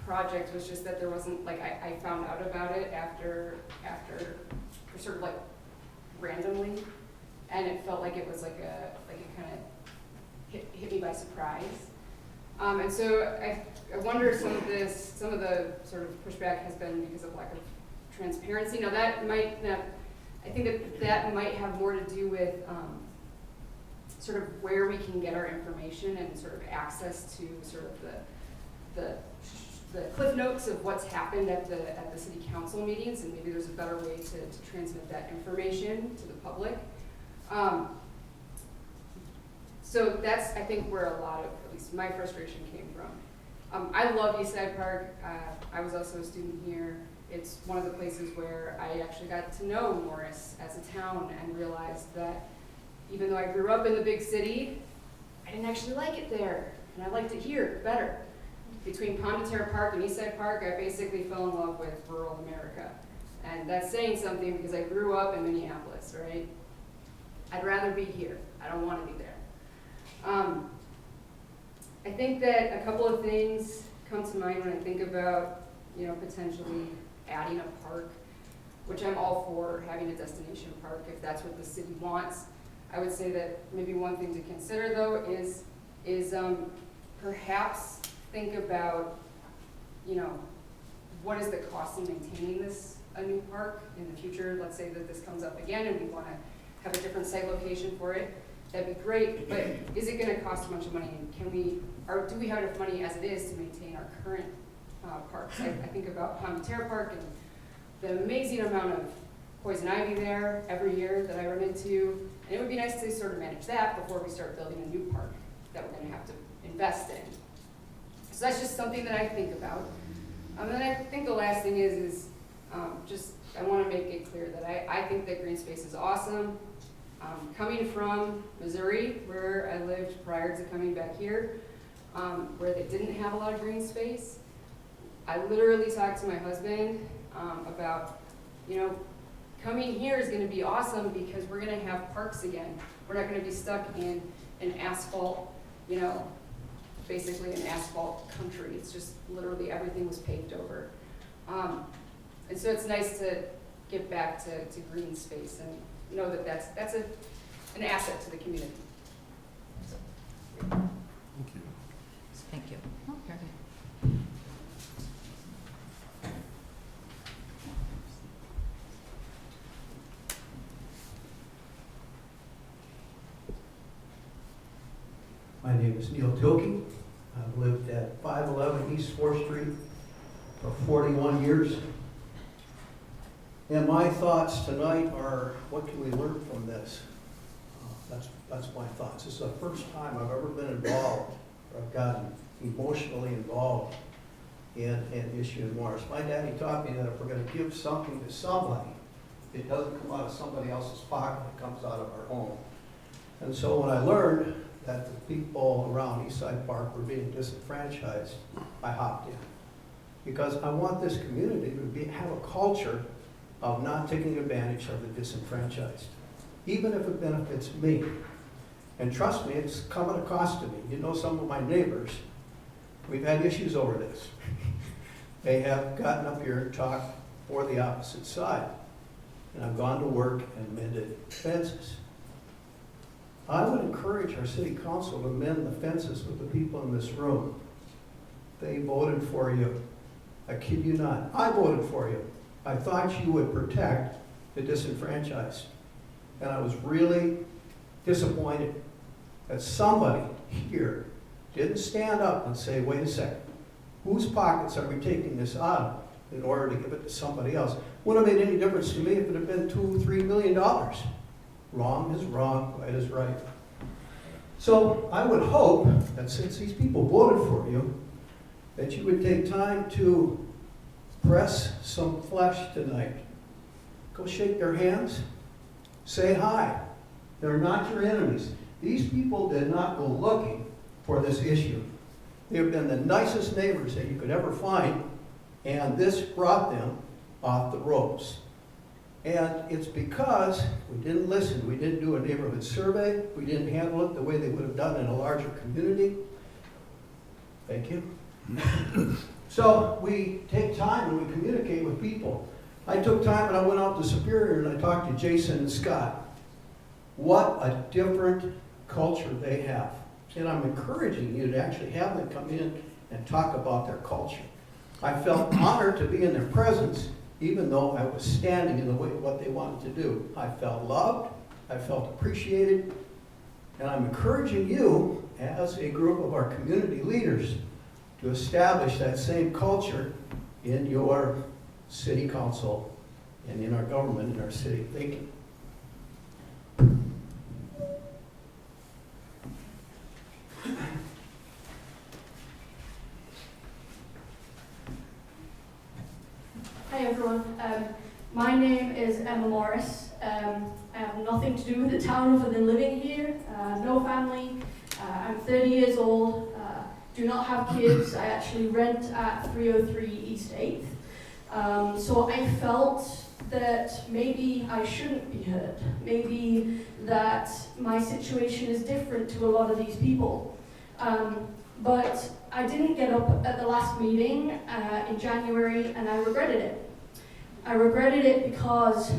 project, was just that there wasn't, like, I found out about it after sort of like randomly. And it felt like it was like it kind of hit me by surprise. And so I wonder if some of the sort of pushback has been because of lack of transparency. Now that might not, I think that might have more to do with sort of where we can get our information and sort of access to sort of the cliff notes of what's happened at the city council meetings, and maybe there's a better way to transmit that information to the public. So that's, I think, where a lot of, at least my frustration came from. I love East Side Park. I was also a student here. It's one of the places where I actually got to know Morris as a town and realized that even though I grew up in the big city, I didn't actually like it there, and I liked it here better. Between Pond de Terre Park and East Side Park, I basically fell in love with rural America. And that's saying something because I grew up in Minneapolis, right? I'd rather be here. I don't want to be there. I think that a couple of things come to mind when I think about, potentially adding a park, which I'm all for having a destination park if that's what the city wants. I would say that maybe one thing to consider though is perhaps think about, what is the cost of maintaining a new park in the future? Let's say that this comes up again and we want to have a different site location for it. That'd be great, but is it going to cost a bunch of money? And do we have enough money as it is to maintain our current parks? I think about Pond de Terre Park and the amazing amount of poison ivy there every year that I run into. And it would be nice to sort of manage that before we start building a new park that we're going to have to invest in. So that's just something that I think about. And then I think the last thing is I want to make it clear that I think that green space is awesome. Coming from Missouri, where I lived prior to coming back here, where they didn't have a lot of green space, I literally talked to my husband about, coming here is going to be awesome because we're going to have parks again. We're not going to be stuck in an asphalt, basically an asphalt country. It's just literally everything was paved over. And so it's nice to get back to green space and know that that's an asset to the community. Thank you. Thank you. Oh, very good. My name is Neil Tilke. I've lived at 511 East 4th Street for 41 years. And my thoughts tonight are, what can we learn from this? That's my thoughts. This is the first time I've ever been involved, or I've gotten emotionally involved in an issue in Morris. My daddy taught me that if we're going to give something to somebody, it doesn't come out of somebody else's pocket, it comes out of our own. And so when I learned that the people around Eastside Park were being disenfranchised, I hopped in. Because I want this community to have a culture of not taking advantage of the disenfranchised, even if it benefits me. And trust me, it's come at a cost to me. You know, some of my neighbors, we've had issues over this. They have gotten up here and talked for the opposite side. And I've gone to work and mended fences. I would encourage our city council to mend the fences with the people in this room. They voted for you. I kid you not. I voted for you. I thought you would protect the disenfranchised. And I was really disappointed that somebody here didn't stand up and say, wait a second, whose pockets are we taking this out of in order to give it to somebody else? Wouldn't have made any difference to me if it had been $2 or $3 million. Wrong is wrong, right is right. So I would hope that since these people voted for you, that you would take time to press some flesh tonight. Go shake their hands. Say hi. They're not your enemies. These people did not go looking for this issue. They have been the nicest neighbors that you could ever find, and this brought them off the ropes. And it's because we didn't listen. We didn't do a neighborhood survey. We didn't handle it the way they would have done in a larger community. Thank you. So we take time and we communicate with people. I took time and I went out to Superior and I talked to Jason and Scott. What a different culture they have. And I'm encouraging you to actually have them come in and talk about their culture. I felt honored to be in their presence, even though I was standing in the way of what they wanted to do. I felt loved, I felt appreciated, and I'm encouraging you as a group of our community leaders to establish that same culture in your city council and in our government in our city. Thank you. Hi everyone, my name is Emma Morris. I have nothing to do with the town other than living here, no family. I'm 30 years old, do not have kids. I actually rent at 303 East 8th. So I felt that maybe I shouldn't be heard. Maybe that my situation is different to a lot of these people. But I didn't get up at the last meeting in January, and I regretted it. I regretted it because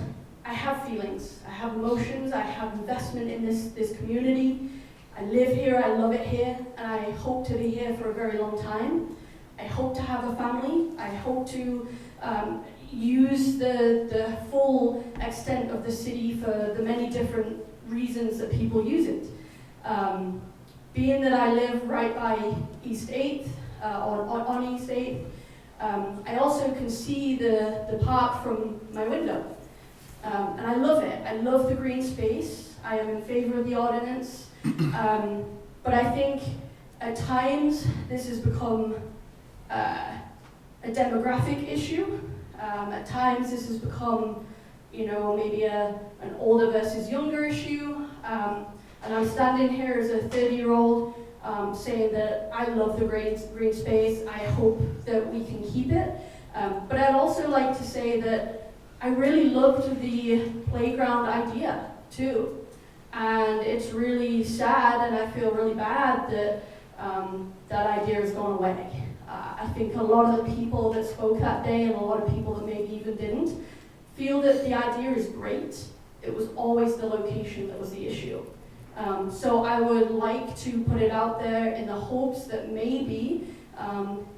I have feelings, I have emotions, I have investment in this community. I live here, I love it here, and I hope to be here for a very long time. I hope to have a family. I hope to use the full extent of the city for the many different reasons that people use it. Being that I live right by East 8th, on East 8th, I also can see the park from my window. And I love it. I love the green space. I am in favor of the ordinance. But I think at times this has become a demographic issue. At times this has become, maybe an older versus younger issue. And I'm standing here as a 30-year-old saying that I love the green space. I hope that we can keep it. But I'd also like to say that I really loved the playground idea too. And it's really sad and I feel really bad that that idea has gone away. I think a lot of the people that spoke that day and a lot of people that maybe even didn't feel that the idea is great. It was always the location that was the issue. So I would like to put it out there in the hopes that maybe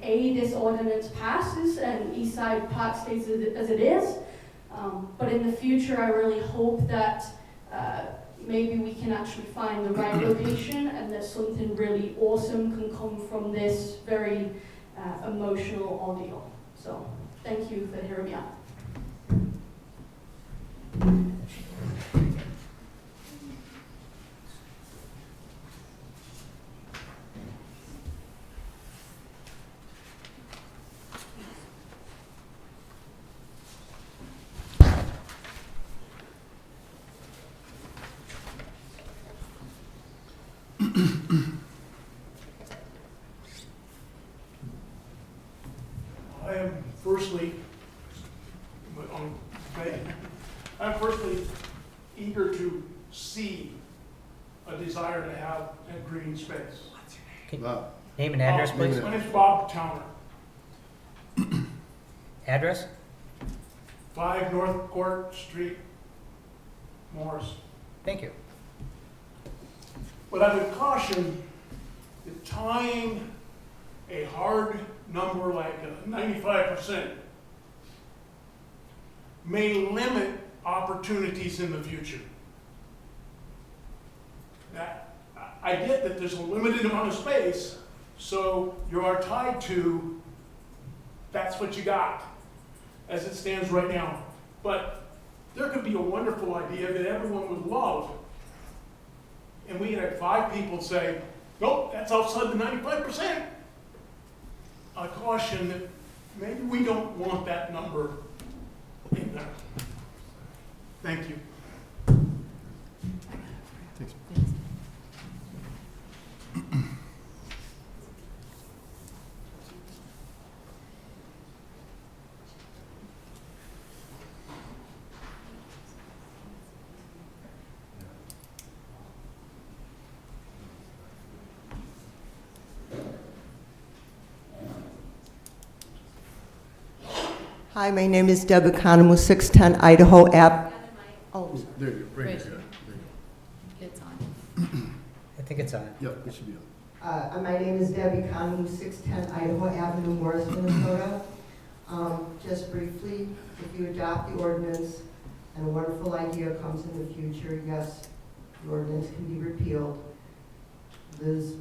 this ordinance passes and Eastside Park stays as it is. But in the future, I really hope that maybe we can actually find the right location and that something really awesome can come from this very emotional ordeal. So thank you for hearing me out. I'm firstly eager to see a desire to have a green space. Bob. Name and address, please. My name's Bob Towner. Address? 5 North Court Street, Morris. Thank you. But I would caution that tying a hard number like 95% may limit opportunities in the future. I get that there's a limited amount of space, so you are tied to that's what you got as it stands right now. But there could be a wonderful idea that everyone would love, and we had 5 people say, nope, that's outside the 95%. I caution that maybe we don't want that number in there. Thank you. Thanks. Hi, my name is Deb Economou, 610 Idaho Ave. Oh, there you go. Right Right. here. There you It's on. I think it's on. go. Yep, it should be on. my name is Deb Economou, 610 Idaho Avenue, Morris, Minnesota. Just briefly, if you adopt the ordinance and a wonderful idea comes in the future, yes, the ordinance can be repealed. Liz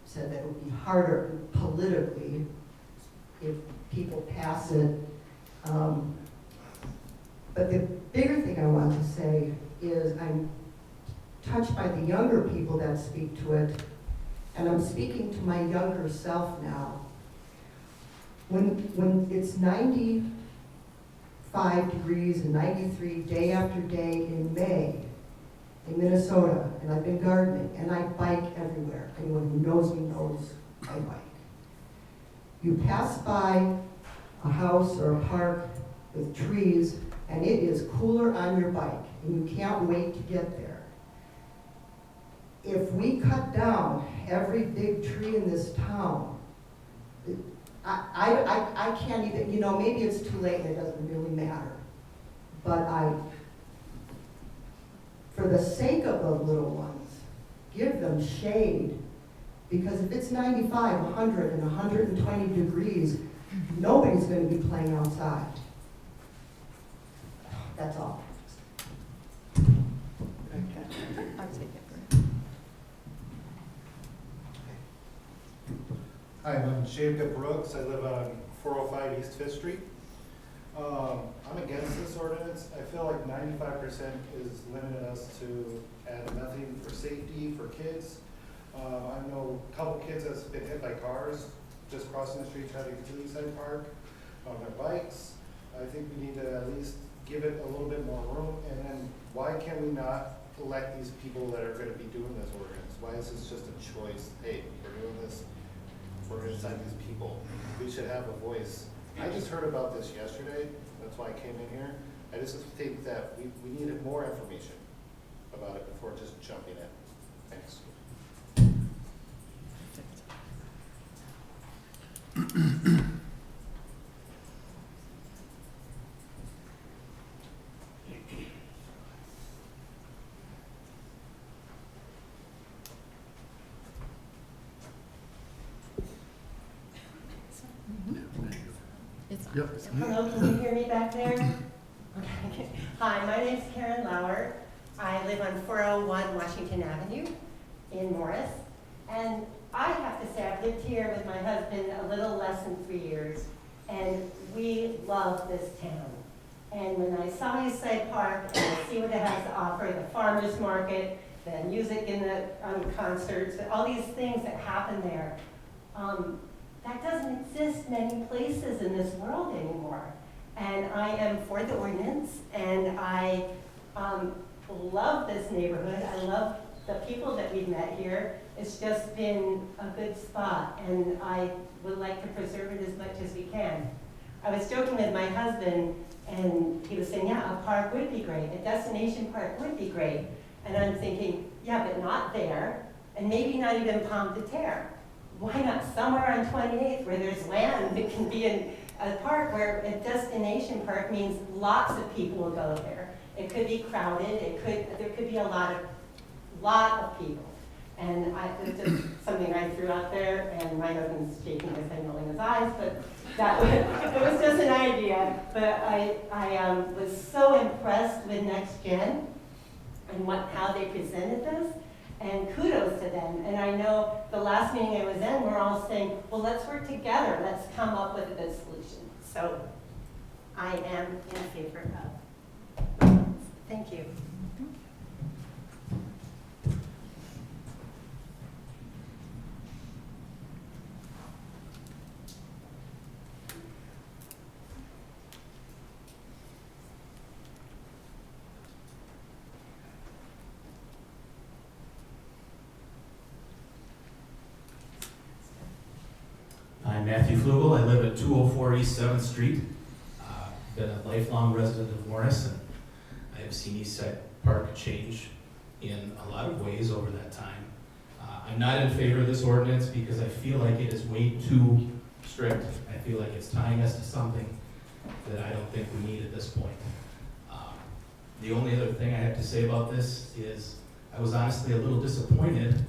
said that it would be harder politically if people pass it. But the bigger thing I want to say is I'm touched by the younger people that speak to it, and I'm speaking to my younger self now. When it's 95 degrees and 93 day after day in May in Minnesota, and I've been gardening, and I bike everywhere. Anyone who knows me knows I bike. You pass by a house or a park with trees, and it is cooler on your bike, and you can't wait to get there. If we cut down every big tree in this town, I can't even, maybe it's too late and it doesn't really matter. But for the sake of the little ones, give them shade. Because if it's 95, 100, and 120 degrees, nobody's going to be playing outside. That's all. I'll take it. Hi, I'm Jacob Brooks. I live on 405 East 5th Street. I'm against this ordinance. I feel like 95% is limiting us to add nothing for safety for kids. I know a couple kids that's been hit by cars just crossing the street trying to get to Eastside Park on their bikes. I think we need to at least give it a little bit more room. And then why can we not elect these people that are going to be doing this ordinance? Why is this just a choice? Hey, we're doing this. We're going to sign these people. We should have a voice. I just heard about this yesterday. That's why I came in here. I just think that we needed more information about it before just jumping in. Thanks. Yep. Hello, can you hear me back there? Okay. Hi, my name's Karen Lauer. I live on 401 Washington Avenue in Morris. And I have to say, I've lived here with my husband a little less than 3 years, and we love this town. And when I saw Eastside Park and I see what it has to offer, the farmer's market, the music in the concerts, all these things that happen there, that doesn't exist many places in this world anymore. And I am for the ordinance, and I love this neighborhood. I love the people that we've met here. It's just been a good spot, and I would like to preserve it as much as we can. I was joking with my husband, and he was saying, yeah, a park would be great. A destination park would be great. And I'm thinking, yeah, but not there, and maybe not even Pomme de Terre. Why not somewhere on 28th where there's land that can be in a park where a destination park means lots of people will go there. It could be crowded, there could be a lot of people. And it's just something I threw out there, and my husband's shaking his head and rolling his eyes, but it was just an idea. But I was so impressed with Next Gen and how they presented this. And kudos to them. And I know the last meeting I was in, we're all saying, well, let's work together. Let's come up with a good solution. So I am in favor of. Thank you. I'm Matthew Flugel. I live at 204 East 7th Street. Been a lifelong resident of Morris, and I have seen Eastside Park change in a lot of ways over that time. I'm not in favor of this ordinance because I feel like it is way too strict. I feel like it's tying us to something that I don't think we need at this point. The only other thing I have to say about this is I was honestly a little disappointed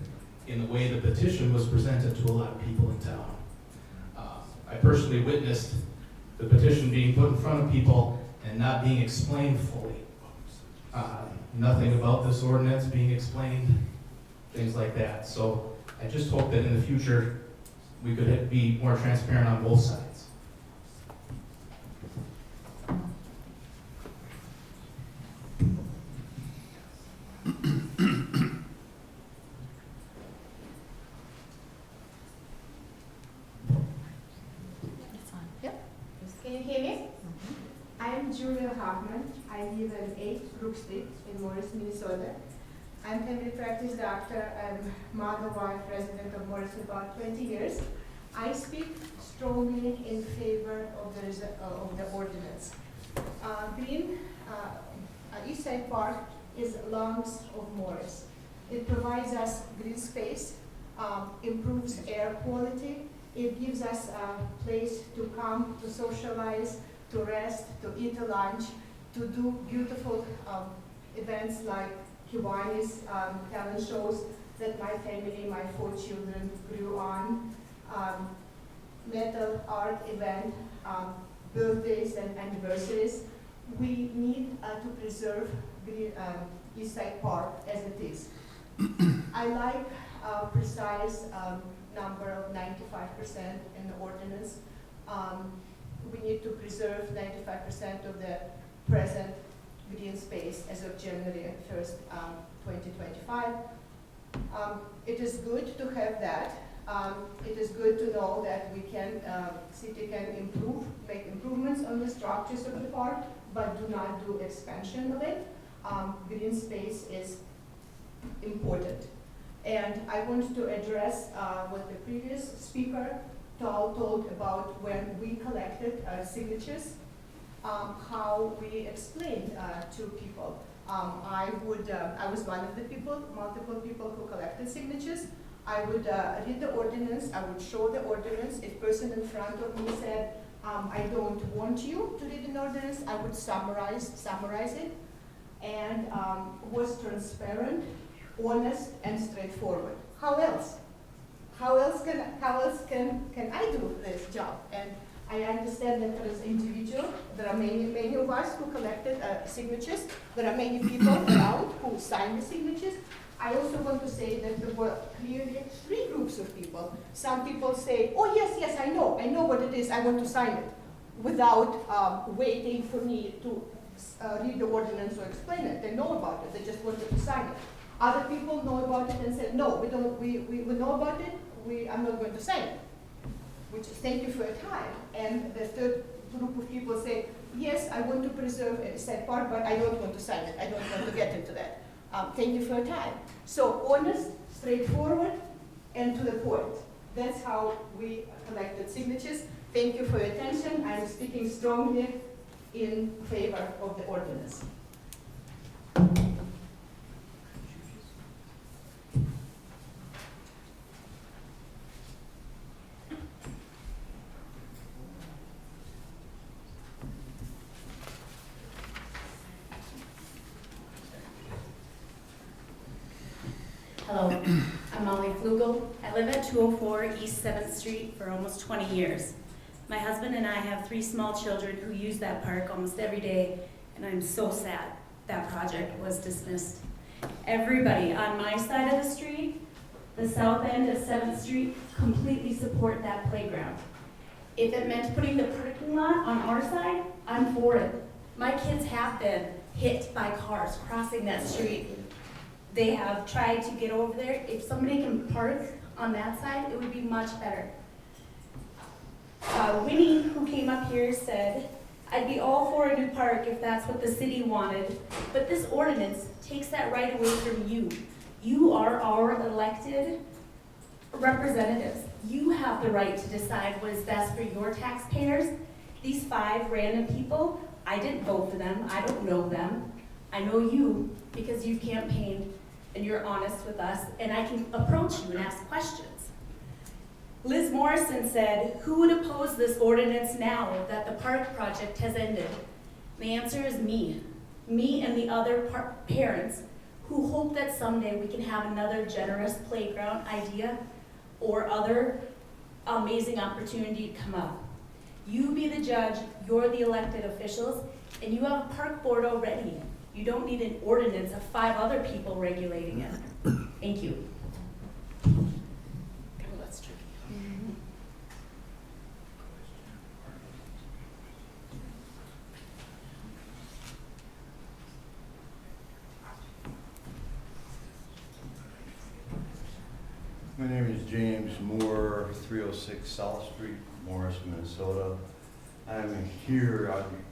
in the way the petition was presented to a lot of people in town. I personally witnessed the petition being put in front of people and not being explained fully. Nothing about this ordinance being explained, things like that. So I just hope that in the future we could be more transparent on both sides. Can you hear me? I'm Julia Hoffman. I live in 8 Brook Street in Morris, Minnesota. I'm family practice doctor. I'm mother, wife, resident of Morris for about 20 years. I speak strongly in favor of the ordinance. Eastside Park is lungs of Morris. It provides us green space, improves air quality. It gives us a place to come, to socialize, to rest, to eat a lunch, to do beautiful events like Kiwanis, talent shows that my family, my 4 children grew on, metal art event, birthdays and anniversaries. We need to preserve Eastside Park as it is. I like precise number of 95% in the ordinance. We need to preserve 95% of the present green space as of January 1st, 2025. It is good to have that. It is good to know that we can, city can make improvements on the structures of the park, but do not do expansion of it. Green space is important. And I want to address what the previous speaker told about when we collected signatures, how we explained to people. I was one of the people, multiple people who collected signatures. I would read the ordinance, I would show the ordinance. If person in front of me said, I don't want you to read an ordinance, I would summarize it, and was transparent, honest, and straightforward. How else? How else can I do this job? And I understand that there is individual, there are many of us who collected signatures, there are many people around who signed the signatures. I also want to say that there were clearly three groups of people. Some people say, oh yes, I know what it is, I want to sign it, without waiting for me to read the ordinance or explain it. They know about it, they just wanted to sign it. Other people know about it and said, no, we know about it, I'm not going to sign it. Which is thank you for your time. And the third group of people say, yes, I want to preserve a said park, but I don't want to sign it. I don't want to get into that. Thank you for your time. So honest, straightforward, and to the point. That's how we collected signatures. Thank you for your attention. I'm speaking strongly in favor of the ordinance. Hello, I'm Molly Flugel. I live at 204 East 7th Street for almost 20 years. My husband and I have 3 small children who use that park almost every day, and I'm so sad that project was dismissed. Everybody on my side of the street, the south end of 7th Street, completely support that playground. If it meant putting the parking lot on our side, I'm for it. My kids have been hit by cars crossing that street. They have tried to get over there. If somebody can park on that side, it would be much better. Winnie, who came up here, said, I'd be all for a new park if that's what the city wanted, but this ordinance takes that right away from you. You are our elected representatives. You have the right to decide what is best for your taxpayers. These 5 random people, I didn't vote for them. I don't know them. I know you because you've campaigned and you're honest with us, and I can approach you and ask questions. Liz Morrison said, who would oppose this ordinance now that the park project has ended? The answer is me. Me and the other parents who hope that someday we can have another generous playground idea or other amazing opportunity come up. You be the judge, you're the elected officials, and you have a park board already. You don't need an ordinance of 5 other people regulating it. Thank you. That's tricky. My name is James Moore, 306 South Street, Morris, Minnesota. I'm here, I'm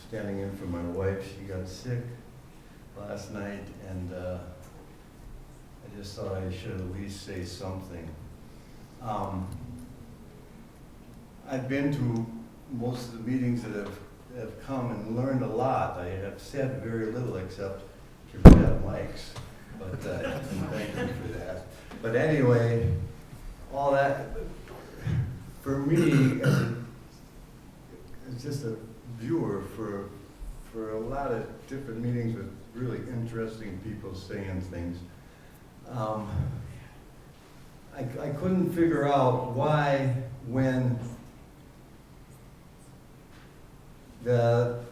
standing in for my wife. She got sick last night, and I just thought I should at least say something. I've been to most of the meetings that have come and learned a lot. I have said very little except to have mics, but and thank you for that. But anyway, all that, for me, as just a viewer for a lot of different meetings with really interesting people saying things, I couldn't figure out why, when the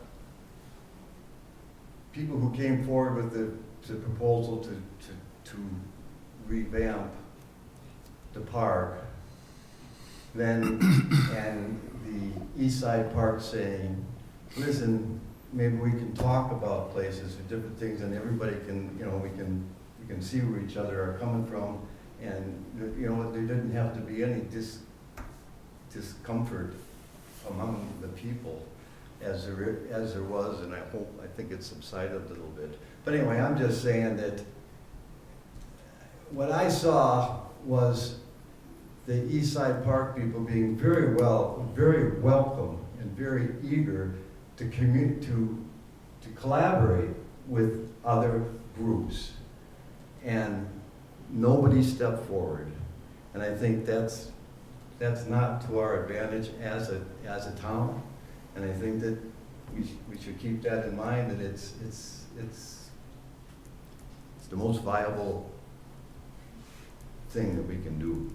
people who came forward with the proposal to revamp the park, then, and the East Side Park saying, listen, maybe we can talk about places or different things, and everybody can, we can see where each other are coming from, and there didn't have to be any discomfort among the people as there was, and I think it subsided a little bit. But anyway, I'm just saying that what I saw was the East Side Park people being very welcome and very eager to collaborate with other groups. And nobody stepped forward. And I think that's not to our advantage as a town. And I think that we should keep that in mind, that it's the most viable thing that we can do.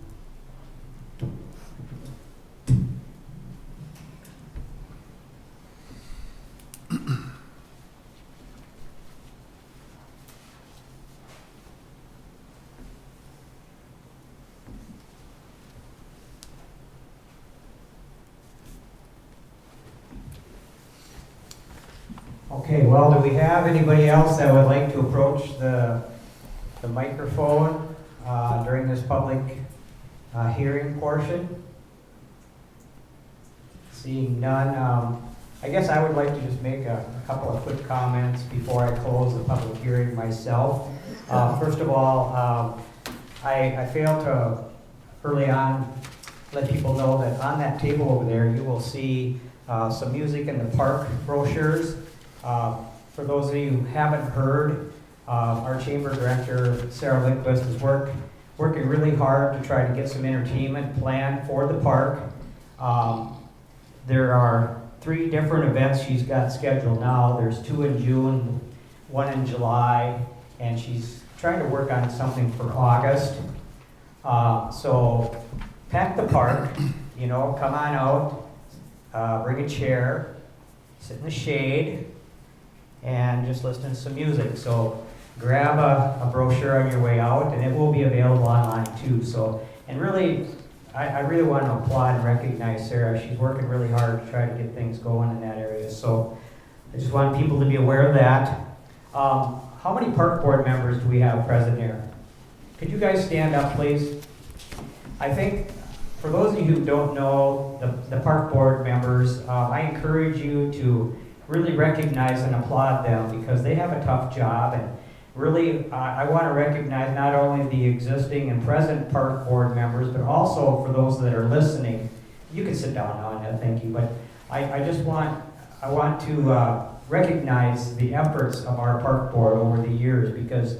Okay, well, do we have anybody else that would like to approach the microphone during this public hearing portion? Seeing none, I guess I would like to just make a couple of quick comments before I close the public hearing myself. First of all, I failed to early on let people know that on that table over there you will see some music in the park brochures. For those of you who haven't heard, our chamber director, Sarah Lindquist, is working really hard to try to get some entertainment planned for the park. There are 3 different events she's got scheduled now. There's 2 in June, 1 in July, and she's trying to work on something for August. So pack the park, you know, come on out, bring a chair, sit in the shade, and just listen to some music. So grab a brochure on your way out, and it will be available online too. So, and really, I really want to applaud and recognize Sarah. She's working really hard to try to get things going in that area. So I just want people to be aware of that. How many park board members do we have present here? Could you guys stand up, please? I think for those of you who don't know the park board members, I encourage you to really recognize and applaud them because they have a tough job. And really, I want to recognize not only the existing and present park board members, but also for those that are listening. You can sit down now, Annette, thank you. But I want to recognize the efforts of our park board over the years because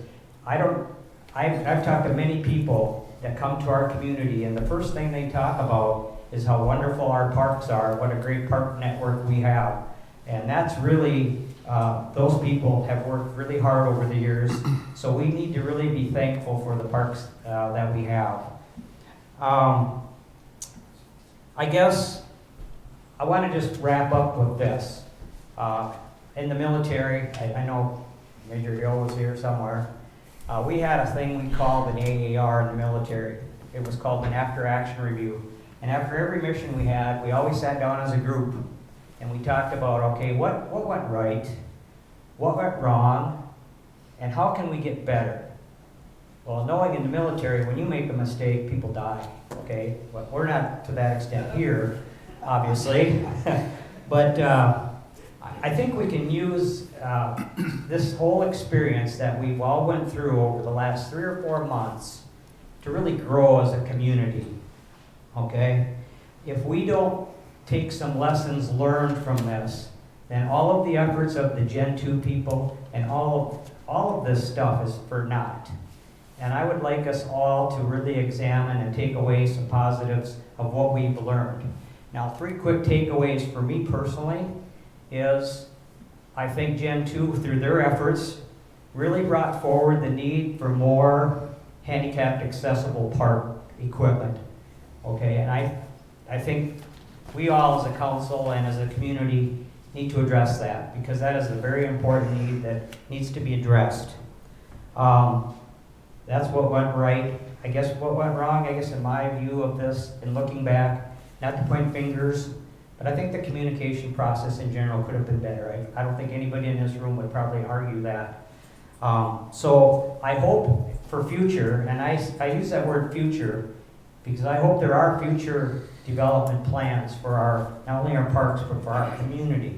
I've talked to many people that come to our community, and the first thing they talk about is how wonderful our parks are, what a great park network we have. And that's really, those people have worked really hard over the years, so we need to really be thankful for the parks that we have. I guess I want to just wrap up with this. In the military, I know Major Hill was here somewhere, we had a thing we called an AAR in the military. It was called an after-action review. And after every mission we had, we always sat down as a group and we talked about, okay, what went right, what went wrong, and how can we get better? Well, knowing in the military, when you make a mistake, people die, okay? Well, we're not to that extent here, obviously. But I think we can use this whole experience that we've all went through over the last 3 or 4 months to really grow as a community, okay? If we don't take some lessons learned from this, then all of the efforts of the Gen 2 people and all of this stuff is for naught. And I would like us all to really examine and take away some positives of what we've learned. Now, 3 quick takeaways for me personally is I think Gen 2, through their efforts, really brought forward the need for more handicapped accessible park equipment. Okay, and I think we all as a council and as a community need to address that because that is a very important need that needs to be addressed. That's what went right. I guess what went wrong, I guess in my view of this and looking back, not to point fingers, but I think the communication process in general could have been better. I don't think anybody in this room would probably argue that. So I hope for future, and I use that word future because I hope there are future development plans for not only our parks, but for our community.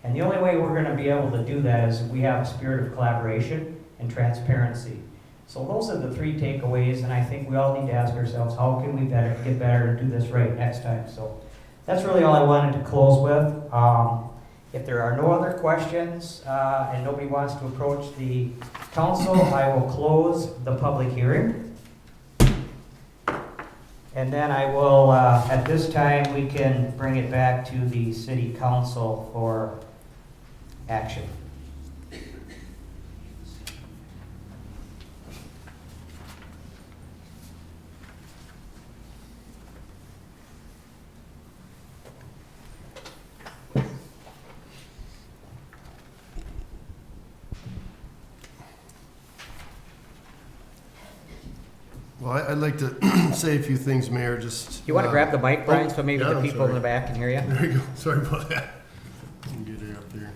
And the only way we're going to be able to do that is if we have a spirit of collaboration and transparency. So those are the 3 takeaways, and I think we all need to ask ourselves, how can we get better and do this right next time? So that's really all I wanted to close with. If there are no other questions and nobody wants to approach the council, I will close the public hearing. And then I will, at this time, we can bring it back to the city council for action. Well, I'd like to say a few things, Mayor, just. You want to grab the mic, Brian, so maybe yeah, the I'm people sorry. in the back can hear you? There you go. Sorry about that. Can get her up there.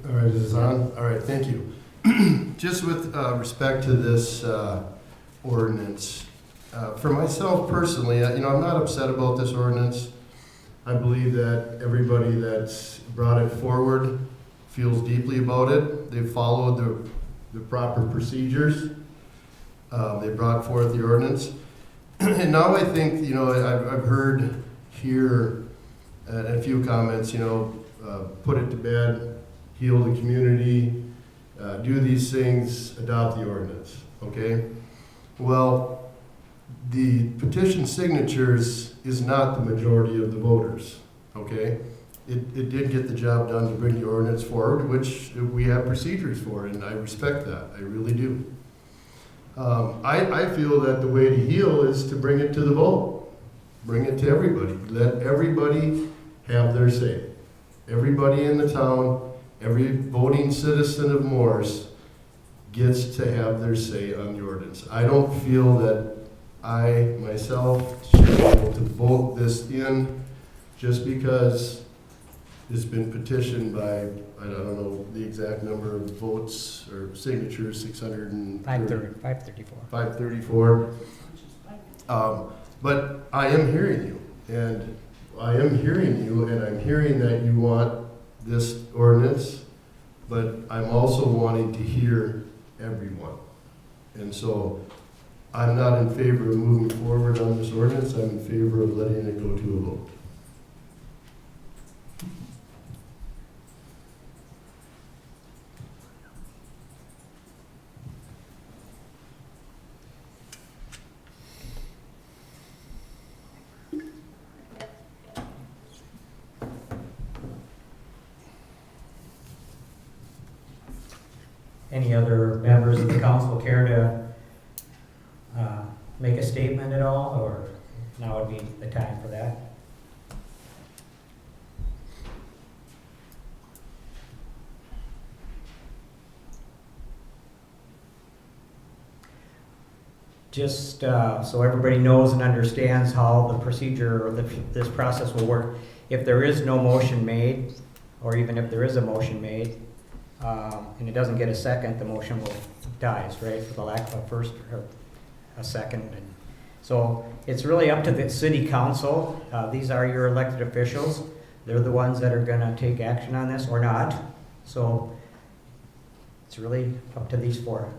All right, is this on? All right, thank you. Just with respect to this ordinance, for myself personally, I'm not upset about this ordinance. I believe that everybody that's brought it forward feels deeply about it. They've followed the proper procedures. They brought forth the ordinance. And now I think, I've heard here a few comments, put it to bed, heal the community, do these things, adopt the ordinance, okay? Well, the petition signatures is not the majority of the voters, okay? It did get the job done to bring the ordinance forward, which we have procedures for, and I respect that, I really do. I feel that the way to heal is to bring it to the vote. Bring it to everybody. Let everybody have their say. Everybody in the town, every voting citizen of Morris gets to have their say on the ordinance. I don't feel that I, myself, should be able to vote this in just because it's been petitioned by, I don't know the exact number of votes or signatures, 534. But I am hearing you, and I'm hearing that you want this ordinance, but I'm also wanting to hear everyone. And so I'm not in favor of moving forward on this ordinance. I'm in favor of letting it go to a vote. Any other members of the council care to make a statement at all, or now would be the time for that? Just so everybody knows and understands how the procedure or this process will work, if there is no motion made, or even if there is a motion made, and it doesn't get a second, the motion dies, right, for the lack of a first or a second. And so it's really up to the city council. These are your elected officials. They're the ones that are going to take action on this or not. So it's really up to these four.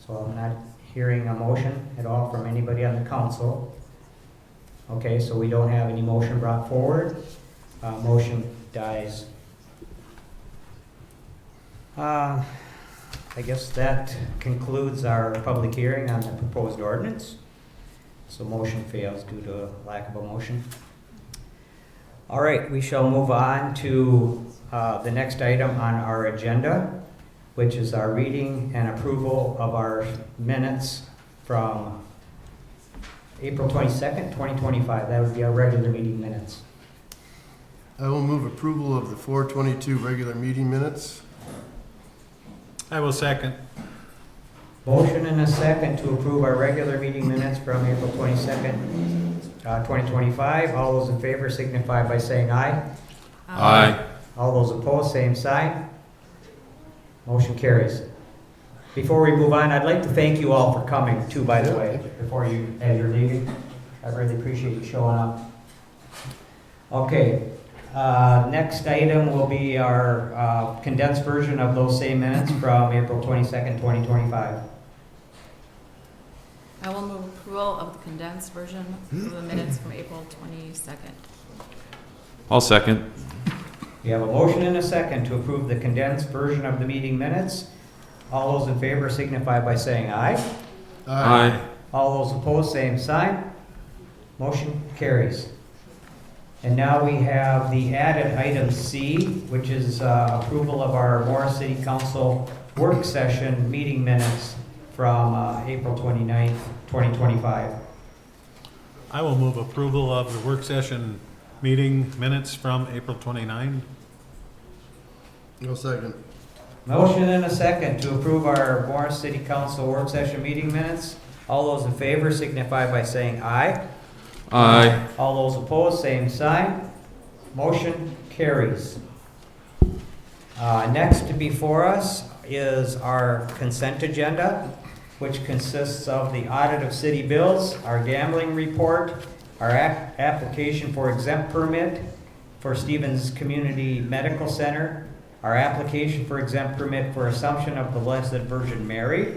So I'm not hearing a motion at all from anybody on the council. Okay, so we don't have any motion brought forward. Motion dies. I guess that concludes our public hearing on the proposed ordinance. So motion fails due to lack of a motion. All right, we shall move on to the next item on our agenda, which is our reading and approval of our minutes from April 22nd, 2025. That would be our regular meeting minutes. I will move approval of the 4/22 regular meeting minutes. I will second. Motion and a second to approve our regular meeting minutes from April 22nd, 2025. All those in favor signify by saying aye. Aye. All those opposed, same sign. Motion carries. Before we move on, I'd like to thank you all for coming too, by the way, as you're leaving. I really appreciate you showing up. Okay, next item will be our condensed version of those same minutes from April 22nd, 2025. I will move approval of the condensed version of the minutes from April 22nd. I'll second. We have a motion and a second to approve the condensed version of the meeting minutes. All those in favor signify by saying aye. Aye. All those opposed, same sign. Motion carries. And now we have the added item C, which is approval of our Morris City Council work session meeting minutes from April 29th, 2025. I will move approval of the work session meeting minutes from April 29. No second. Motion and a second to approve our Morris City Council work session meeting minutes. All those in favor signify by saying aye. Aye. All those opposed, same sign. Motion carries. Next before us is our consent agenda, which consists of the audit of city bills, our gambling report, our application for exempt permit for Stevens Community Medical Center, our application for exempt permit for Assumption of the Blessed Virgin Mary,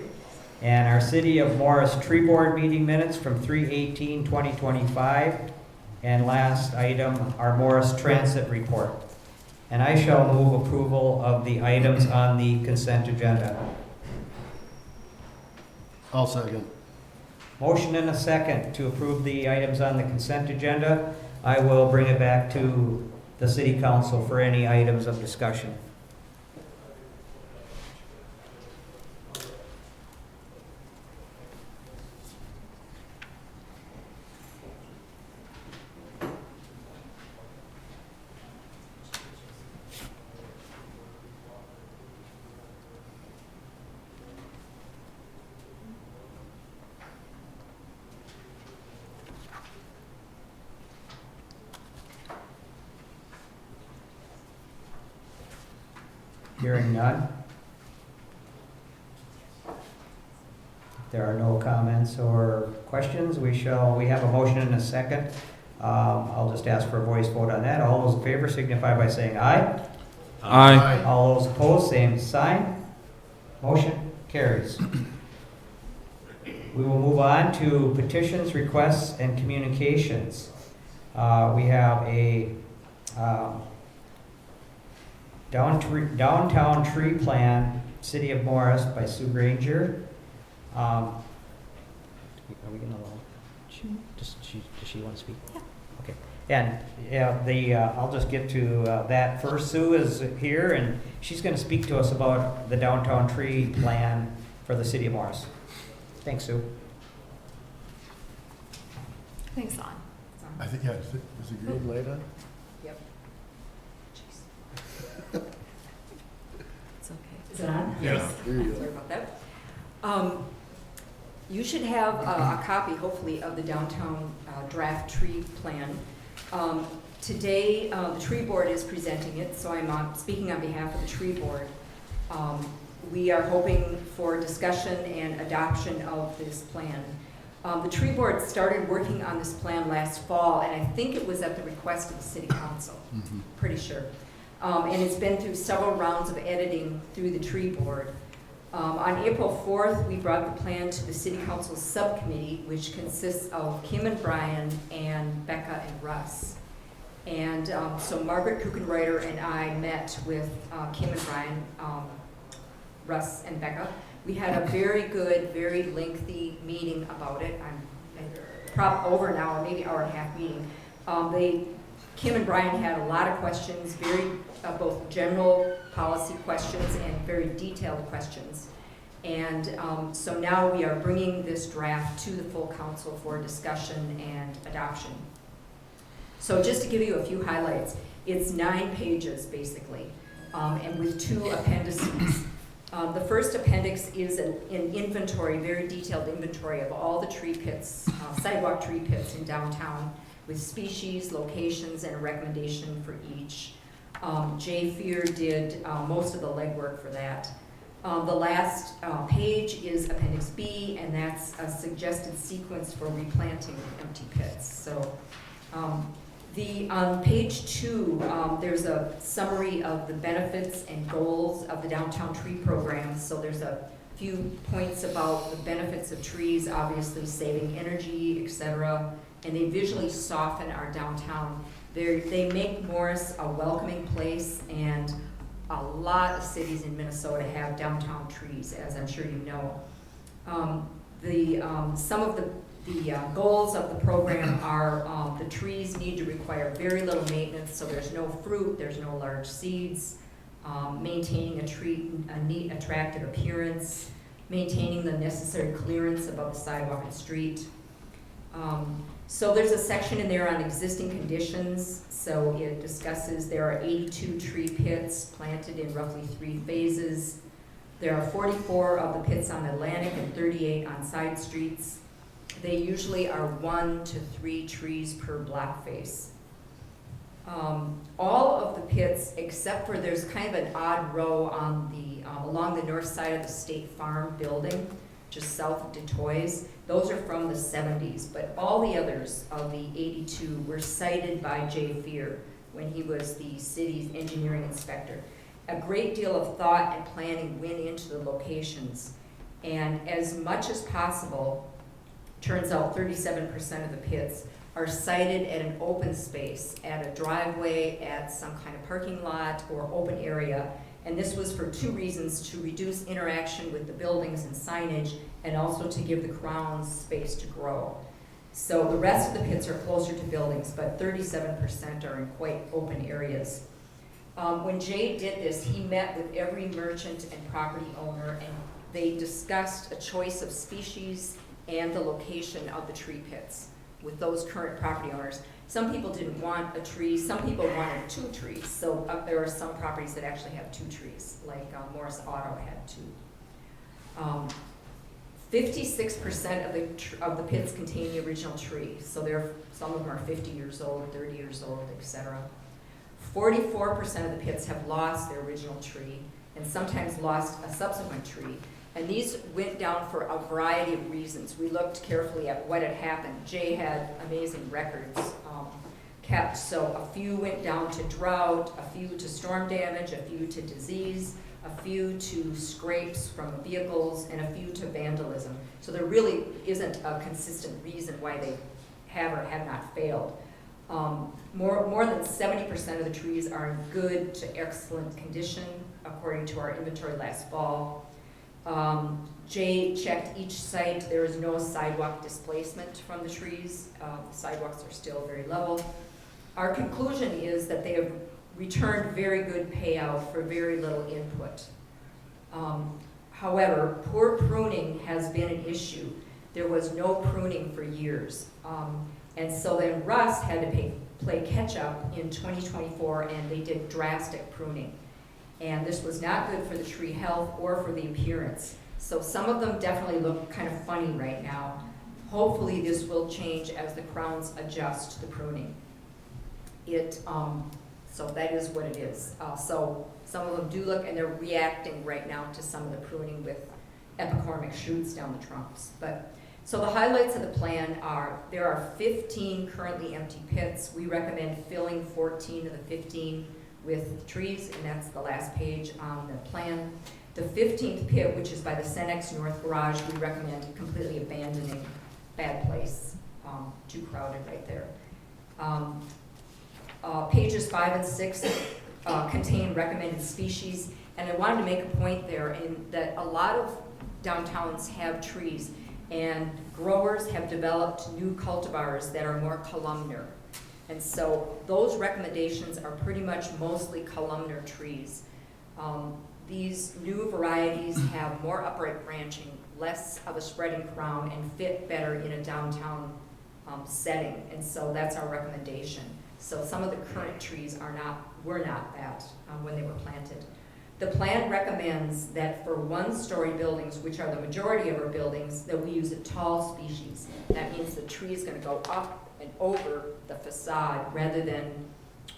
and our City of Morris Tree Board meeting minutes from 3/18/2025, and last item, our Morris Transit report. And I shall move approval of the items on the consent agenda. I'll second. Motion and a second to approve the items on the consent agenda. I will bring it back to the City Council for any items of discussion. Hearing none. If there are no comments or questions, we have a motion and a second. I'll just ask for a voice vote on that. All those in favor signify by saying aye. Aye. All those opposed, same sign. Motion carries. We will move on to petitions, requests, and communications. We have a Downtown Tree Plan, City of Morris by Sue Granger. Are we gonna allow? Does she want to speak? Yeah. Okay. And yeah, I'll just get to that first. Sue is here, and she's going to speak to us about the Downtown Tree Plan for the City of Morris. Thanks, Sue. I think it's on. I think, yeah, is it green light on? Yep. It's okay. Is it on? Yes. There you go. Sorry about that. You should have a copy, hopefully, of the downtown draft tree plan. Today, the tree board is presenting it, so I'm speaking on behalf of the tree board. We are hoping for discussion and adoption of this plan. The tree board started working on this plan last fall, and I think it was at the request of the city council, pretty sure. And it's been through several rounds of editing through the tree board. On April 4th, we brought the plan to the City Council Subcommittee, which consists of Kim and Brian and Becca and Russ. And so Margaret Kuchenreiter and I met with Kim and Brian, Russ and Becca. We had a very good, very lengthy meeting about it. Probably over an hour, maybe hour and a half meeting. Kim and Brian had a lot of questions, both general policy questions and very detailed questions. And so now we are bringing this draft to the full council for discussion and adoption. So just to give you a few highlights, it's 9 pages basically, and with 2 appendices. The first appendix is an inventory, very detailed inventory of all the tree pits, sidewalk tree pits in downtown, with species, locations, and a recommendation for each. Jay Fear did most of the legwork for that. The last page is Appendix B, and that's a suggested sequence for replanting empty pits. So on page 2, there's a summary of the benefits and goals of the downtown tree program. So there's a few points about the benefits of trees, obviously saving energy, etc. And they visually soften our downtown. They make Morris a welcoming place, and a lot of cities in Minnesota have downtown trees, as I'm sure you know. Some of the goals of the program are the trees need to require very little maintenance, so there's no fruit, there's no large seeds, maintaining a neat, attractive appearance, maintaining the necessary clearance above the sidewalk and street. So there's a section in there on existing conditions. So it discusses there are 82 tree pits planted in roughly 3 phases. There are 44 of the pits on Atlantic and 38 on side streets. They usually are 1 to 3 trees per block face. All of the pits, except for there's kind of an odd row on the along the north side of the State Farm building, just south of DeToys. Those are from the 70s, but all the others of the 82 were cited by Jay Fear when he was the city's engineering inspector. A great deal of thought and planning went into the locations, and as much as possible, turns out 37% of the pits are sited at an open space, at a driveway, at some kind of parking lot or open area. And this was for 2 reasons: to reduce interaction with the buildings and signage, and also to give the grounds space to grow. So the rest of the pits are closer to buildings, but 37% are in quite open areas. When Jay did this, he met with every merchant and property owner, and they discussed a choice of species and the location of the tree pits with those current property owners. Some people didn't want a tree, some people wanted 2 trees. So there are some properties that actually have 2 trees, like Morris Auto had 2. 56% of the pits contain the original tree. So some of them are 50 years old, 30 years old, etc. 44% of the pits have lost their original tree, and sometimes lost a subsequent tree. And these went down for a variety of reasons. We looked carefully at what had happened. Jay had amazing records kept. So a few went down to drought, a few to storm damage, a few to disease, a few to scrapes from vehicles, and a few to vandalism. So there really isn't a consistent reason why they have or have not failed. More than 70% of the trees are in good to excellent condition, according to our inventory last fall. Jay checked each site. There is no sidewalk displacement from the trees. The sidewalks are still very level. Our conclusion is that they have returned very good payout for very little input. However, poor pruning has been an issue. There was no pruning for years. And so then Russ had to play catch up in 2024, and they did drastic pruning. And this was not good for the tree health or for the appearance. So some of them definitely look kind of funny right now. Hopefully this will change as the crowns adjust to the pruning. So that is what it is. So some of them do look, and they're reacting right now to some of the pruning with epicormic shoots down the trunks. So the highlights of the plan are, there are 15 currently empty pits. We recommend filling 14 of the 15 with trees, and that's the last page on the plan. The 15th pit, which is by the Cenex North Garage, we recommend completely abandoning. Bad place, too crowded right there. Pages 5 and 6 contain recommended species, and I wanted to make a point there in that a lot of downtowns have trees, and growers have developed new cultivars that are more columnar. And so those recommendations are pretty much mostly columnar trees. These new varieties have more upright branching, less of a spreading crown, and fit better in a downtown setting. And so that's our recommendation. So some of the current trees were not that when they were planted. The plan recommends that for 1-story buildings, which are the majority of our buildings, that we use a tall species. That means the tree is going to go up and over the facade rather than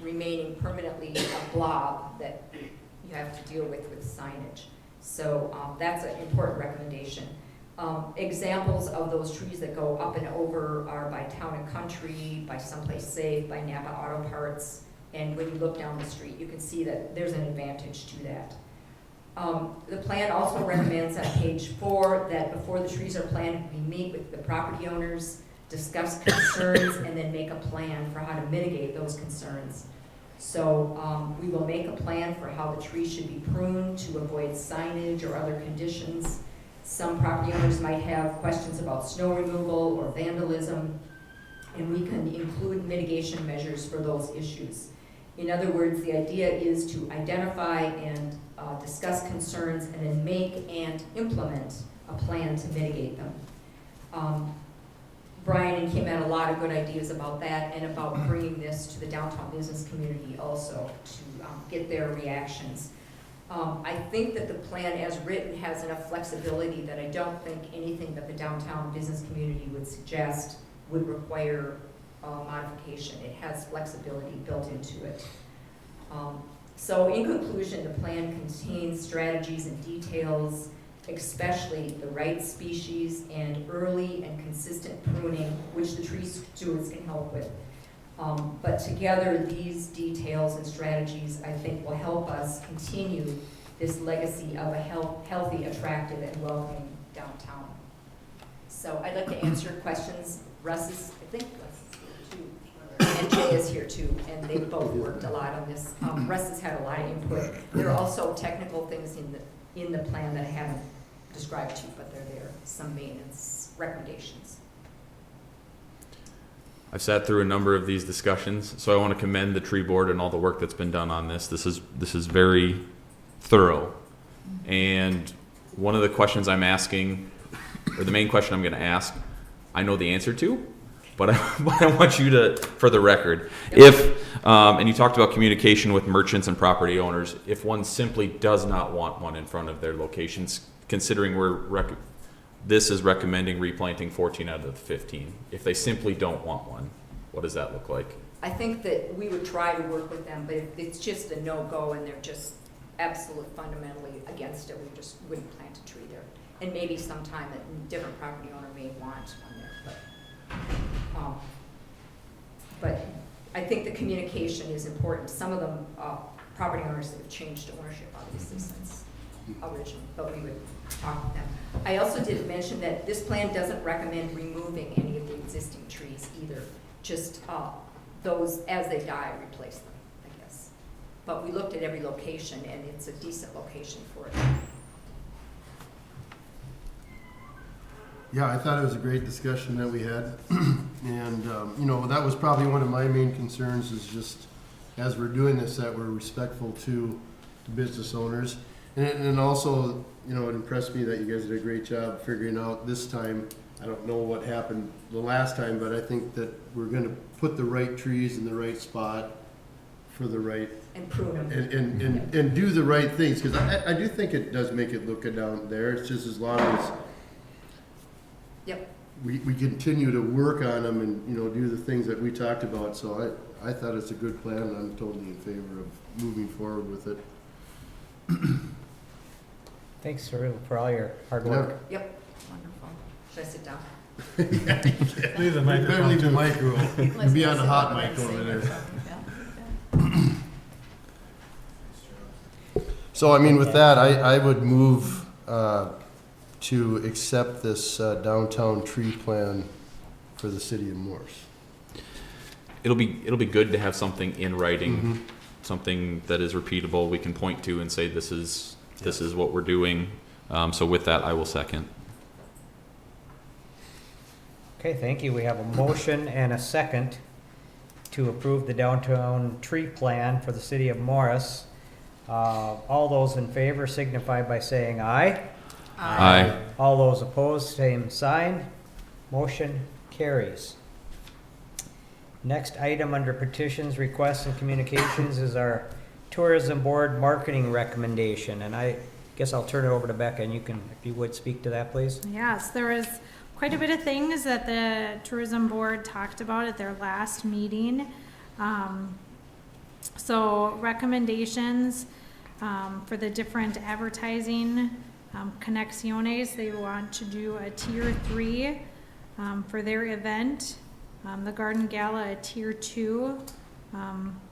remaining permanently a blob that you have to deal with signage. So that's an important recommendation. Examples of those trees that go up and over are by Town and Country, by Someplace Safe, by Napa Auto Parts, and when you look down the street, you can see that there's an advantage to that. The plan also recommends on page 4 that before the trees are planted, we meet with the property owners, discuss concerns, and then make a plan for how to mitigate those concerns. So we will make a plan for how the trees should be pruned to avoid signage or other conditions. Some property owners might have questions about snow removal or vandalism, and we can include mitigation measures for those issues. In other words, the idea is to identify and discuss concerns and then make and implement a plan to mitigate them. Brian and Kim had a lot of good ideas about that and about bringing this to the downtown business community also to get their reactions. I think that the plan as written has enough flexibility that I don't think anything that the downtown business community would suggest would require modification. It has flexibility built into it. So in conclusion, the plan contains strategies and details, especially the right species and early and consistent pruning, which the tree stewards can help with. But together, these details and strategies, I think, will help us continue this legacy of a healthy, attractive, and welcoming downtown. So I'd like to answer questions. Russ is, I think Russ is here too, and Jay is here too, and they both worked a lot on this. Russ has had a lot of input. There are also technical things in the plan that I haven't described to you, but they're there, some maintenance recommendations. I've sat through a number of these discussions, so I want to commend the tree board and all the work that's been done on this. This is very thorough. And one of the questions I'm asking, or the main question I'm going to ask, I know the answer to, but I want you to, for the record, if, and you talked about communication with merchants and property owners, if one simply does not want one in front of their locations, considering this is recommending replanting 14 out of the 15. If they simply don't want one, what does that look like? I think that we would try to work with them, but if it's just a no-go and they're just absolutely fundamentally against it, we just wouldn't plant a tree there. And maybe sometime a different property owner may want one there, but I think the communication is important. Some of them, property owners that have changed ownership obviously since originally, but we would talk with them. I also did mention that this plan doesn't recommend removing any of the existing trees either, just those as they die, replace them, I guess. But we looked at every location and it's a decent location for it. Yeah, I thought it was a great discussion that we had. And, you know, that was probably one of my main concerns is just as we're doing this, that we're respectful to the business owners. And also, you know, it impressed me that you guys did a great job figuring out this time. I don't know what happened the last time, but I think that we're going to put the right trees in the right spot for the right. And prune them. And do the right things. Because I do think it does make it look good down there. It's just as long as we continue to work on them and, you know, do the things that we talked about. So I thought it's a good plan, and I'm totally in favor of moving forward with it. Thanks for all your hard work. Yep, wonderful. Should I sit down? Yeah. Leave the microphone. Leave the microphone. You'll be on the hot mic over there. So, I mean, with that, I would move to accept this downtown tree plan for the city of Morris. It'll be good to have something in writing, something that is repeatable. We can point to and say this is what we're doing. So with that, I will second. Okay, thank you. We have a motion and a second to approve the downtown tree plan for the city of Morris. All those in favor signify by saying aye. Aye. All those opposed, same sign. Motion carries. Next item under petitions, requests, and communications is our tourism board marketing recommendation. And I guess I'll turn it over to Becca, and you can, if you would, speak to that, please. Yes, there was quite a bit of things that the tourism board talked about at their last meeting. So recommendations for the different advertising Conexiones, they want to do a tier 3 for their event. The Garden Gala, a tier 2,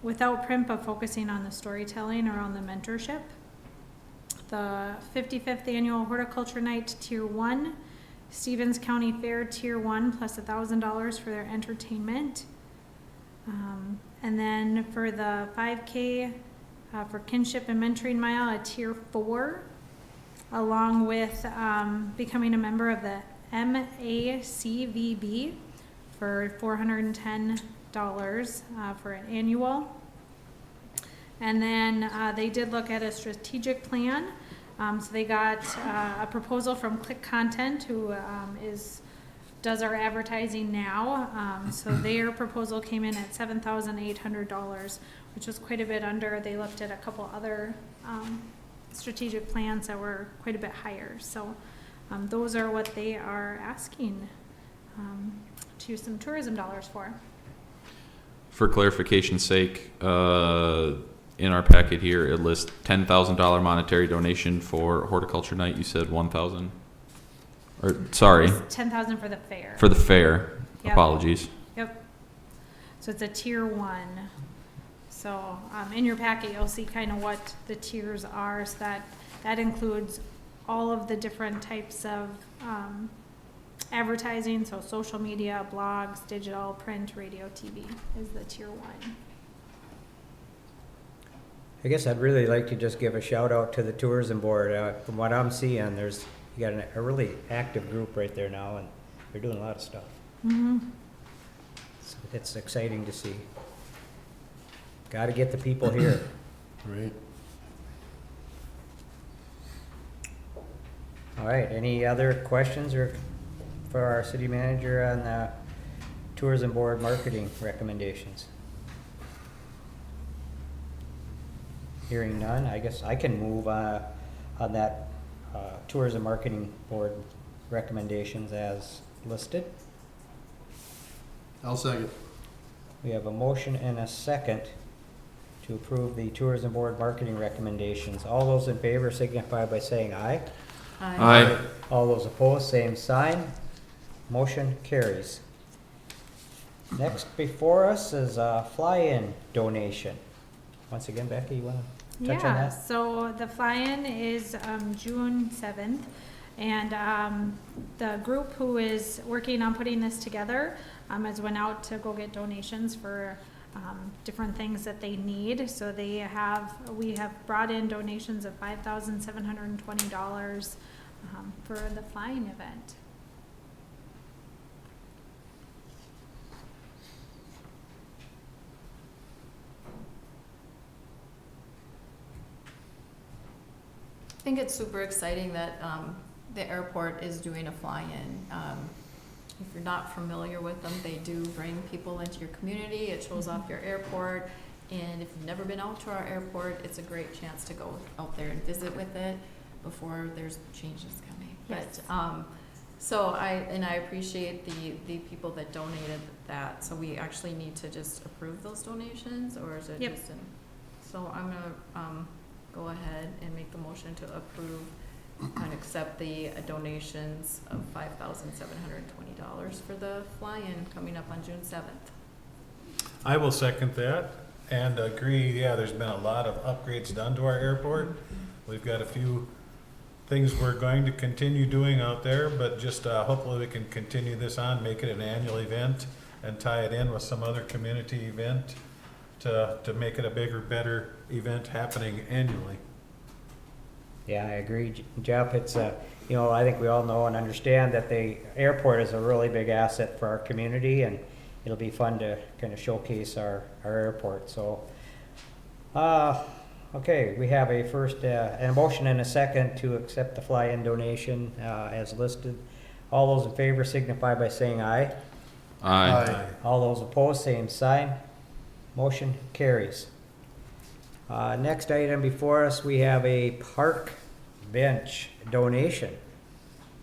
without print but focusing on the storytelling around the mentorship. The 55th Annual Horticulture Night, tier 1. Stevens County Fair, tier 1, plus $1,000 for their entertainment. And then for the 5K, for Kinship and Mentoring Mile, a tier 4. along with becoming a member of the MACVB for $410 for an annual. And then they did look at a strategic plan. So they got a proposal from Click Content, who does our advertising now. So their proposal came in at $7,800, which was quite a bit under. They looked at a couple other strategic plans that were quite a bit higher. So those are what they are asking to use some tourism dollars for. For clarification's sake, in our packet here, it lists $10,000 monetary donation for horticulture night. You said 1,000, or sorry, $10,000 for the fair. For the fair. Yep. Apologies. Yep. So it's a tier 1. So in your packet, you'll see kind of what the tiers are. So that includes all of the different types of advertising. So social media, blogs, digital, print, radio, TV is the tier 1. I guess I'd really like to just give a shout out to the tourism board. From what I'm seeing, you got a really active group right there now, and they're doing a lot of stuff. Mm-hmm. It's exciting to see. Got to get the people here. Right. All right. Any other questions or for our city manager on the tourism board marketing recommendations? Hearing none, I guess I can move on that tourism marketing board recommendations as listed. I'll second. We have a motion and a second to approve the tourism board marketing recommendations. All those in favor signify by saying aye. Aye. Aye. All those opposed, same sign. Motion carries. Next before us is a fly-in donation. Once again, Becky, you want to touch on that? So the fly-in is June 7th, and the group who is working on putting this together has went out to go get donations for different things that they need. So we have brought in donations of $5,720 for the flying event. I think it's super exciting that the airport is doing a fly-in. If you're not familiar with them, they do bring people into your community. It shows off your airport. And if you've never been out to our airport, it's a great chance to go out there and visit with it before there's changes coming. Yes. But so I appreciate the people that donated that. So we actually need to just approve those donations, or is it Yep. just so I'm gonna go ahead and make the motion to approve and accept the donations of $5,720 for the fly-in coming up on June 7th. I will second that and agree, yeah, there's been a lot of upgrades done to our airport. We've got a few things we're going to continue doing out there, but just hopefully we can continue this on, make it an annual event, and tie it in with some other community event to make it a bigger, better event happening annually. Yeah, I agree, Jeff. It's I think we all know and understand that the airport is a really big asset for our community, and it'll be fun to kind of showcase our airport. So, okay, we have a first, a motion and a second to accept the fly-in donation as listed. All those in favor signify by saying aye. Aye. All those opposed, same sign. Motion carries. Next item before us, we have a park bench donation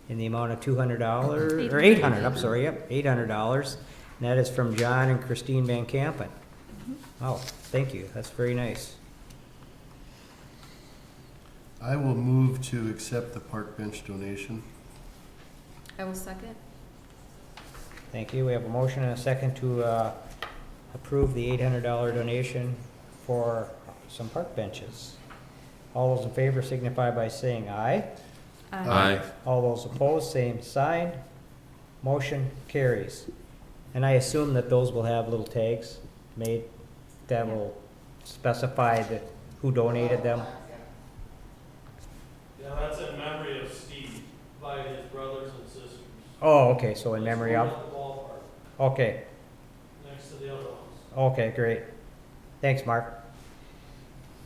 in the amount of $200, or $800, I'm sorry, yep, $800. And that is from John and Christine Van Kampen. Oh, thank you, that's very nice. I will move to accept the park bench donation. I will second. Thank you. We have a motion and a second to approve the $800 donation for some park benches. All those in favor signify by saying aye. Aye. All those opposed, same sign. Motion carries. And I assume that those will have little tags made that will specify who donated them. Yeah, that's in memory Oh, okay, so in memory of? At the ballpark, Okay, next to the other ones. okay, great. Thanks, Mark.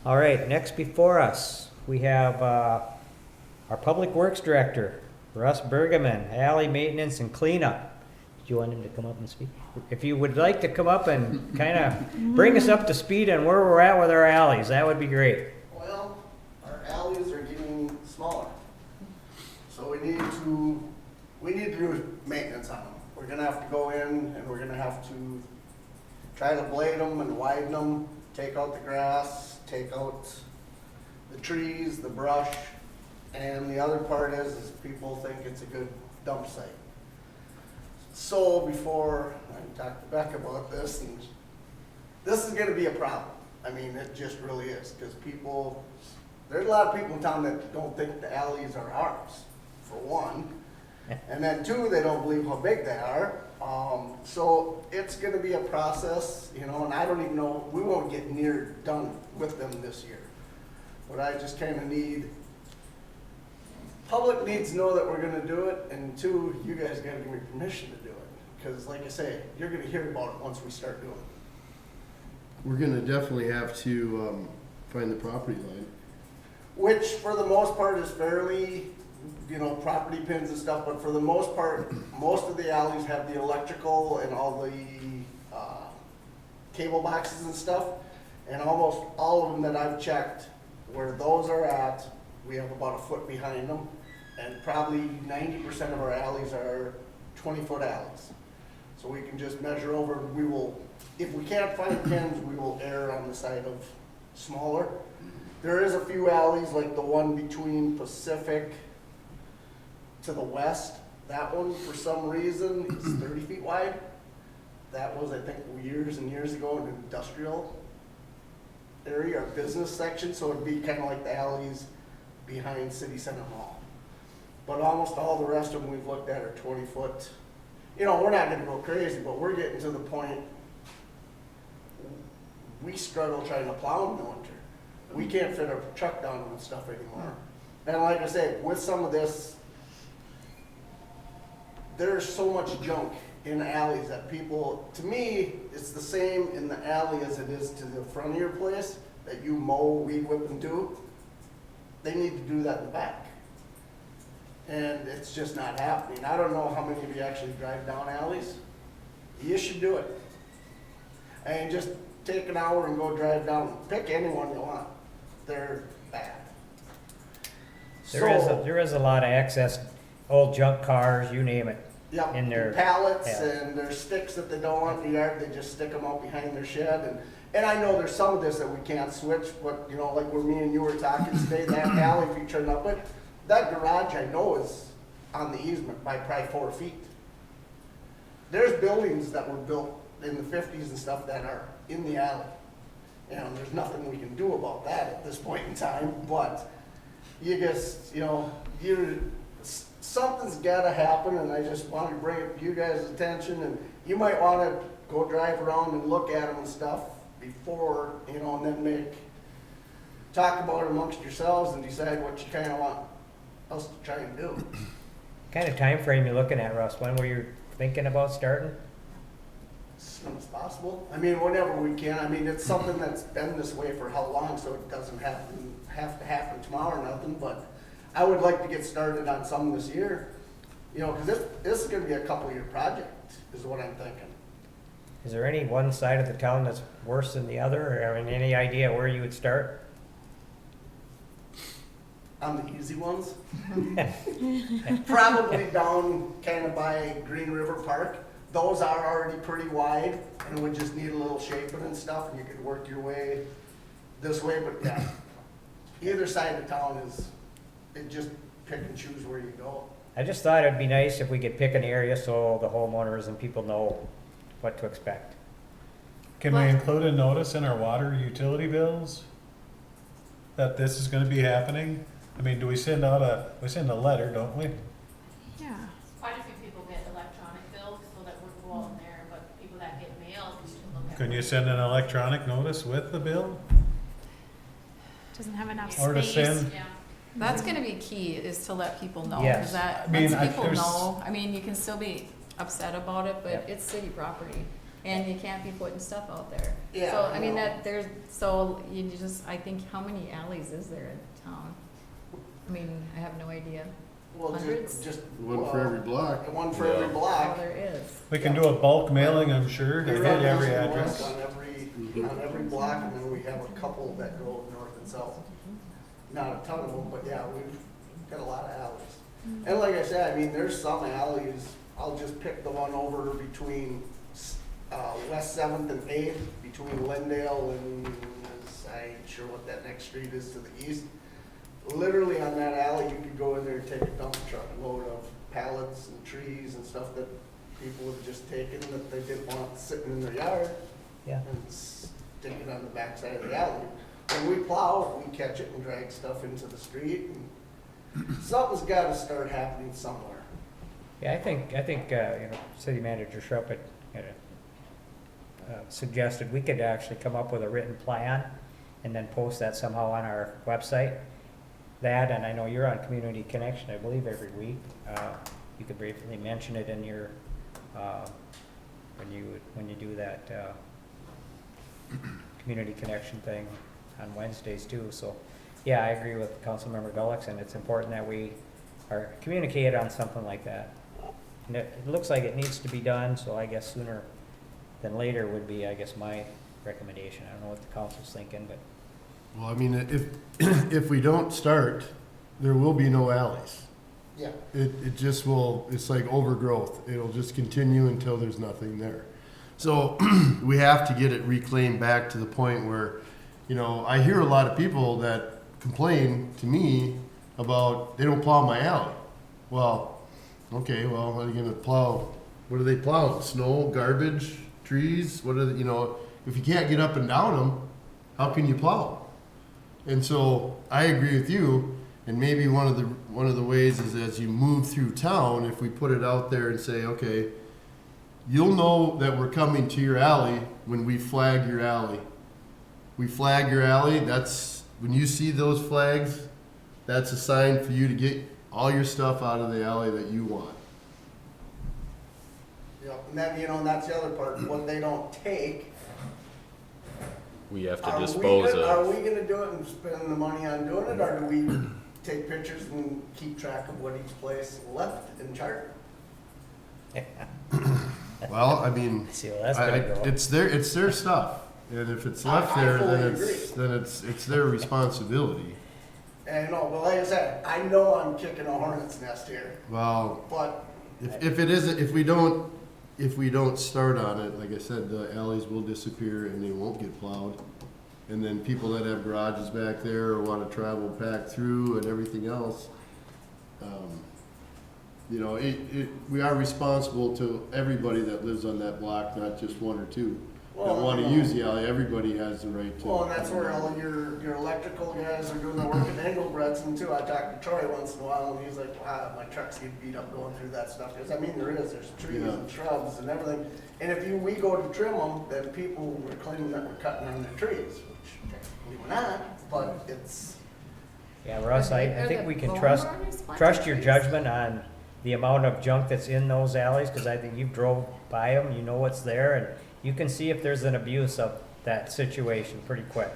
All right, next before us, we have our Public Works Director, Russ Bergeman, alley maintenance and cleanup. Do you want him to come up and speak? If you would like to come up and kind of bring us up to speed on where we're at with our alleys, that would be great. Well, our alleys are getting smaller. So we need to do maintenance on them. We're gonna have to go in and we're gonna have to try to blade them and widen them, take out the grass, take out the trees, the brush. And the other part is people think it's a good dump site. So before I talked to Beck about this, and this is gonna be a problem. I mean, it just really is, because there's a lot of people in town that don't think the alleys are ours, for one. And then two, they don't believe how big they are. So it's gonna be a process, and I don't even know, we won't get near done with them this year. But I just kinda need, public needs to know that we're gonna do it, and two, you guys gotta give me permission to do it. Because like I say, you're gonna hear about it once we start doing it. We're gonna definitely have to find the property line. Which for the most part is fairly, property pins and stuff, but for the most part, most of the alleys have the electrical and all the cable boxes and stuff. And almost all of them that I've checked, where those are at, we have about a foot behind them. And probably 90% of our alleys are 20-foot alleys. So we can just measure over, if we can't find pins, we will err on the side of smaller. There is a few alleys, like the one between Pacific to the west. That one, for some reason, is 30 feet wide. That was, I think, years and years ago in an industrial area or business section, so it'd be kind of like the alleys behind City Center Mall. But almost all the rest of them we've looked at are 20-foot. We're not gonna go crazy, but we're getting to the point, we struggle trying to plow in the winter. We can't fit our truck down them and stuff anymore. And like I say, with some of this, there's so much junk in alleys that people, to me, it's the same in the alley as it is to the front of your place, that you mow, weed whip, and do. They need to do that in the back. And it's just not happening. I don't know how many of you actually drive down alleys. You should do it. And just take an hour and go drive down. Pick any one you want. They're bad. There is a lot of excess old junk cars, you name it. Yep, in their pallets, and there's sticks that they don't want in the yard, they just stick them out behind their shed. And I know there's some of this that we can't switch, but like where me and you were talking today, that alley, if you turn up it, that garage I know is on the easement by probably 4 feet. There's buildings that were built in the 50s and stuff that are in the alley. There's nothing we can do about that at this point in time, but you just, something's gotta happen, and I just want to bring it to you guys' attention, and you might want to go drive around and look at them and stuff before, and then talk about it amongst yourselves and decide what you kind of want us to try and do. What kind of time frame you looking at, Russ? When were you thinking about starting? As soon as possible. I mean, whenever we can. I mean, it's something that's been this way for how long, so it doesn't have to happen tomorrow or nothing, but I would like to get started on some this year, because this is going to be a couple-year project, is what I'm thinking. Is there any one side of the town that's worse than the other, or any idea where you would start? On the easy ones? Probably down kind of by Green River Park. Those are already pretty wide, and would just need a little shaping and stuff, and you could work your way this way, but yeah, either side of town it just pick and choose where you go. I just thought it'd be nice if we could pick an area so the homeowners and people know what to expect. Can we include a notice in our water utility bills that this is gonna be happening? I mean, do we send out we send a letter, don't we? Yeah. Quite a few people get electronic bills, so that would go on there, but people that get mail, you should look at. Can you send an electronic notice with the bill? Doesn't have enough Or to space. send, That's gonna be key, is to let people know, Yes. because that I mean, lets people there's- know. I mean, you can still be upset about it, but Yep. it's city property, and you can't be putting stuff out there. Yeah, So, I mean, no. so you just, I think, how many alleys is there in town? I mean, I have no idea. Well, Hundreds? just. One for every block. One for Yeah. every Oh, block. there is. We can do a bulk mailing, I'm sure, to We hit run every those address. On every block, and then we have a couple that go north and south. Not a ton of them, but yeah, we've got a lot of alleys. And like I said, I mean, there's some alleys, I'll just pick the one over between, West 7th and 8th, between Lindale and, I ain't sure what that next street is to the east. Literally on that alley, you could go in there and take a dump truck load of pallets and trees and stuff that people have just taken that they didn't want sitting in their yard. Yeah. And stick it on the backside of the alley. When we plow, we catch it and drag stuff into the street, and something's gotta start happening somewhere. Yeah, I think, City Manager Schrupp had suggested we could actually come up with a written plan and then post that somehow on our website. That, and I know you're on Community Connection, I believe, every week. You could briefly mention it in your, when you do that, Community Connection thing on Wednesdays too. So, yeah, I agree with Councilmember Gullickson. It's important that we are communicate on something like that. And it looks like it needs to be done, so I guess sooner than later would be, I guess, my recommendation. I don't know what the council's thinking, but. Well, I mean, if we don't start, there will be no alleys. Yeah. It just will, it's like overgrowth. It'll just continue until there's nothing there. So we have to get it reclaimed back to the point where, you know, I hear a lot of people that complain to me about they don't plow my alley. Well, okay, well, how are they gonna plow? What do they plow? Snow, garbage, trees? What are the, you know, if you can't get up and down them, how can you plow? And so I agree with you, and maybe one of the ways is as you move through town, if we put it out there and say, okay, you'll know that we're coming to your alley when we flag your alley. We flag your alley, that's, when you see those flags, that's a sign for you to get all your stuff out of the alley that you want. Yep, and then, you know, and that's the other part, what they don't take. We have to Are dispose Are of. we gonna do it and spend the money on doing it, or do we take pictures and keep track of what each place left in chart? Well, I mean, See, well, that's gonna go. it's their stuff, and if it's left I there, fully then it's their responsibility. And, you know, but like I said, I know I'm kicking a hornet's nest here, Well, but if it isn't, if we don't start on it, like I said, the alleys will disappear and they won't get plowed. And then people that have garages back there or want to travel back through and everything else, you know, we are responsible to everybody that lives on that block, not just one or two that Well, want to you know. use the alley. Everybody has the right to. Well, and that's where all your electrical guys are doing their work at Engelbretson too. I talk to Troy once in a while, and he's like, wow, my trucks get beat up going through that stuff. Because, I mean, there's trees Yeah. and shrubs and everything. And if we go to trim them, then people were claiming that we're cutting on their trees, which technically we're not, but it's. Yeah, Russ, I Are think the we can lawn trust mowers planted your trees? judgment on the amount of junk that's in those alleys, because I think you've drove by them, you know what's there, and you can see if there's an abuse of that situation pretty quick.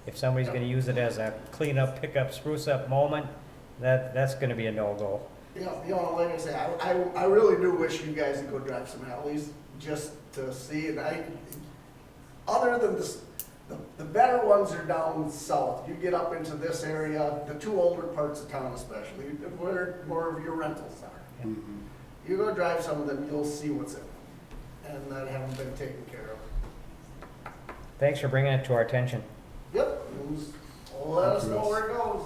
If somebody's gonna use it as a clean up, pick up, spruce up moment, that's gonna be a no-go. You know, like I say, I really do wish you guys would go drive some alleys just to see. And other than this, the better ones are down south. You get up into this area, the two older parts of town especially, where more of your rentals are. Mhm. You go drive some of them, you'll see what's in them, and that haven't been taken care of. Thanks for bringing it to our attention. Yep, and just let us know where it goes.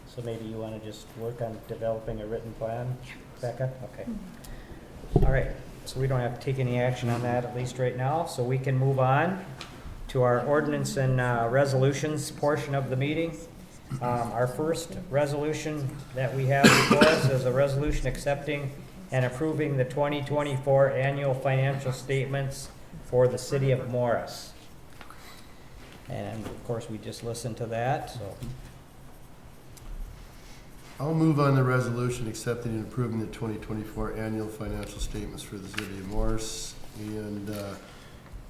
So maybe you wanna just work on developing a written plan, Becca? Okay. All right, so we don't have to take any action on that, at least right now, so we can move on to our ordinance and resolutions portion of the meeting. Our first resolution that we have before us is a resolution accepting and approving the 2024 annual financial statements for the city of Morris. And of course, we just listened to that, so. I'll move on the resolution accepting and approving the 2024 annual financial statements for the city of Morris. And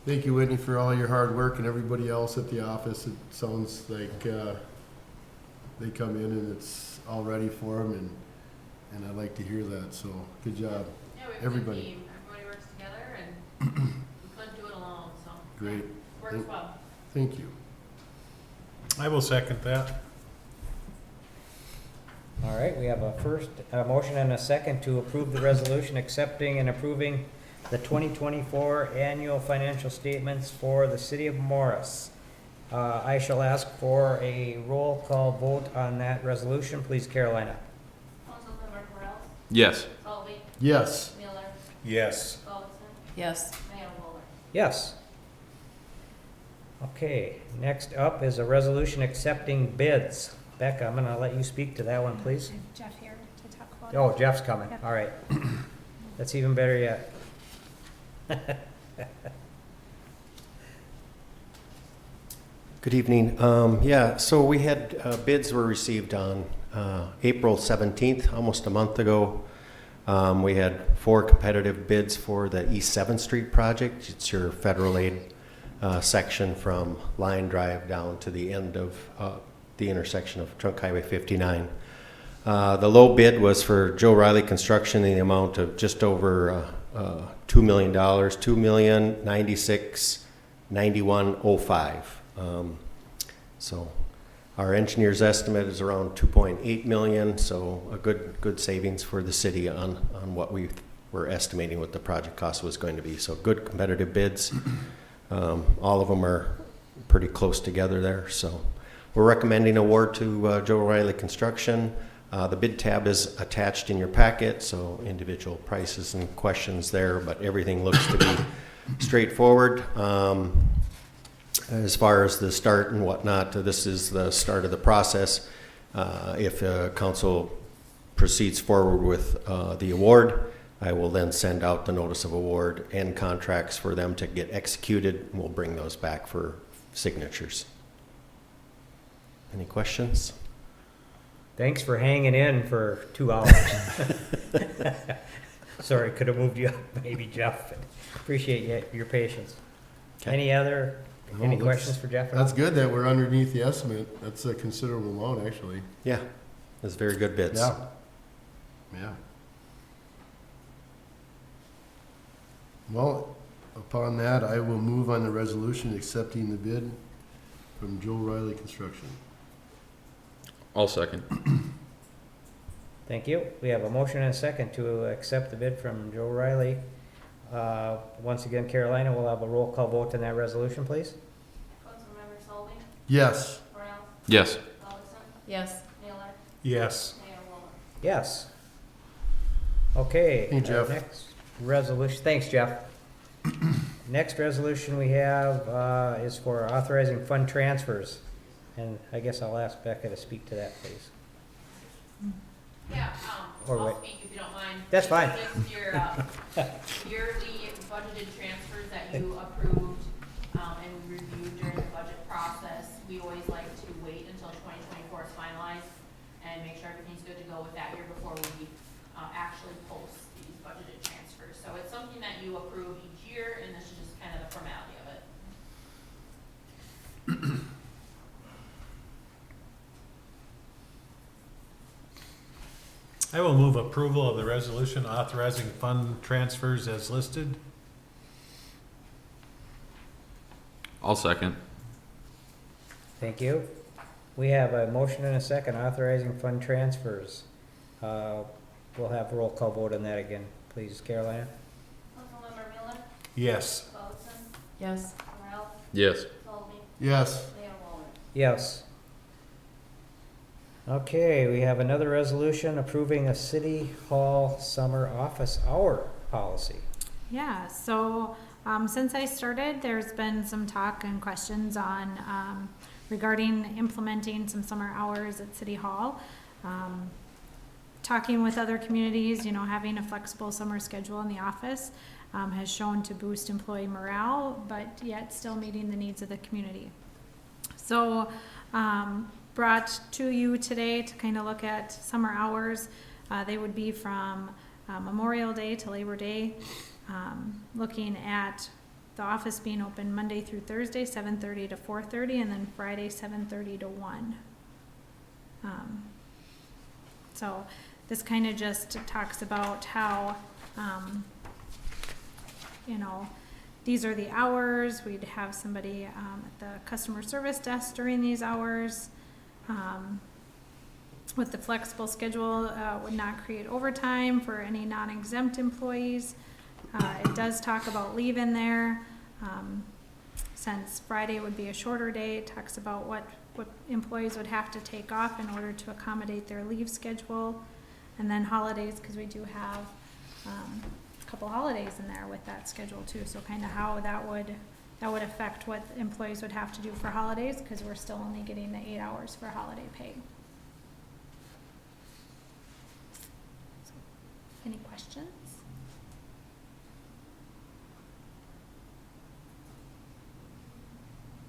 thank you, Whitney, for all your hard work, and everybody else at the office. It sounds like they come in and it's all ready for them, and I like to hear that. So good job, Yeah, we have everybody. a good team. Everybody works together, and we couldn't do it alone, so. Great. Works well. Thank you. I will second that. All right, we have a motion and a second to approve the resolution accepting and approving the 2024 annual financial statements for the city of Morris. I shall ask for a roll call vote on that resolution. Please, Carolina. Councilmember Correll? Yes. Solly? Yes. Miller? Yes. Paulson? Yes. Mayor Wooler? Yes. Okay, next up is a resolution accepting bids. Becca, I'm gonna let you speak to that one, please. Jeff here to talk about it. Oh, Jeff's coming. Yep. All right. That's even better yet. Good evening. Yeah, so we had bids were received on April 17th, almost a month ago. We had 4 competitive bids for the East 7th Street project. It's your federal aid section from Line Drive down to the end of the intersection of Trunk Highway 59. The low bid was for Joe Riley Construction in the amount of just over $2 million, $2,096,9105. So our engineer's estimate is around 2.8 million, so a good savings for the city on what we were estimating what the project cost was going to be. So good competitive bids. All of them are pretty close together there. So we're recommending award to Joe Riley Construction. The bid tab is attached in your packet, so individual prices and questions there, but everything looks to be straightforward. As far as the start and whatnot, this is the start of the process. If council proceeds forward with the award, I will then send out the notice of award and contracts for them to get executed, and we'll bring those back for signatures. Any questions? Thanks for hanging in for 2 hours. Sorry, could have moved you up, maybe, Jeff. Appreciate your patience. Okay. Any No, questions for Jeff? That's good that we're underneath the estimate. That's a considerable amount, actually. Yeah, that's very good bids. Yeah. Yeah. Well, upon that, I will move on the resolution accepting the bid from Joe Riley Construction. I'll second. Thank you. We have a motion and a second to accept the bid from Joe Riley. Once again, Carolina, we'll have a roll call vote on that resolution, please. Councilmember Solly? Yes. Correll? Yes. Paulson? Yes. Miller? Yes. Mayor Wooler? Yes. Okay. Thank you, Jeff. Next resolution, thanks, Jeff. Next resolution we have is for authorizing fund transfers. And I guess I'll ask Becca to speak to that, please. Yeah, Or I'll wait. speak if you don't mind. That's fine. Just your yearly budgeted transfers that you approved and we reviewed during the budget process. We always like to wait until 2024 is finalized and make sure everything's good to go with that year before we actually post these budgeted transfers. So it's something that you approve each year, and this is just kind of the formality of it. I will move approval of the resolution authorizing fund transfers as listed. I'll second. Thank you. We have a motion and a second authorizing fund transfers. We'll have a roll call vote on that again, please, Carolina. Councilmember Miller? Yes. Paulson? Yes. Correll? Yes. Solly? Yes. Mayor Wooler? Yes. Okay, we have another resolution approving a city hall summer office hour policy. Yeah, so since I started, there's been some talk and questions on regarding implementing some summer hours at City Hall. Talking with other communities, having a flexible summer schedule in the office has shown to boost employee morale, but yet still meeting the needs of the community. So, brought to you today to kind of look at summer hours. They would be from Memorial Day to Labor Day. Looking at the office being open Monday through Thursday, 7:30 to 4:30, and then Friday, 7:30 to 1. So this kind of just talks about how, you know, these are the hours. We'd have somebody at the customer service desk during these hours. With the flexible schedule, would not create overtime for any non-exempt employees. It does talk about leave in there. Since Friday would be a shorter day, it talks about what employees would have to take off in order to accommodate their leave schedule. And then holidays, because we do have a couple holidays in there with that schedule too. So kind of how that would affect what employees would have to do for holidays, because we're still only getting the 8 hours for holiday pay. So, any questions?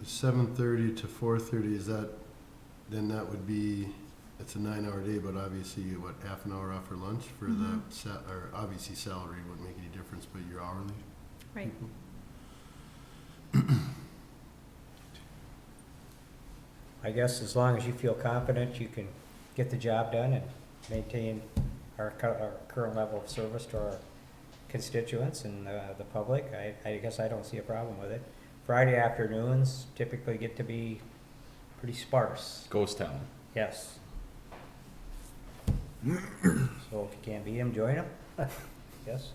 The 7:30 to 4:30, is that, then that would be, it's a 9-hour day, but obviously you, what, half an hour off for lunch for the, or obviously salary wouldn't make any difference, but your hourly? Right. I guess as long as you feel confident you can get the job done and maintain our current level of service to our constituents and the public, I guess I don't see a problem with it. Friday afternoons typically get to be pretty sparse. Ghost town. Yes. So if you can't beat them, join them. Yes.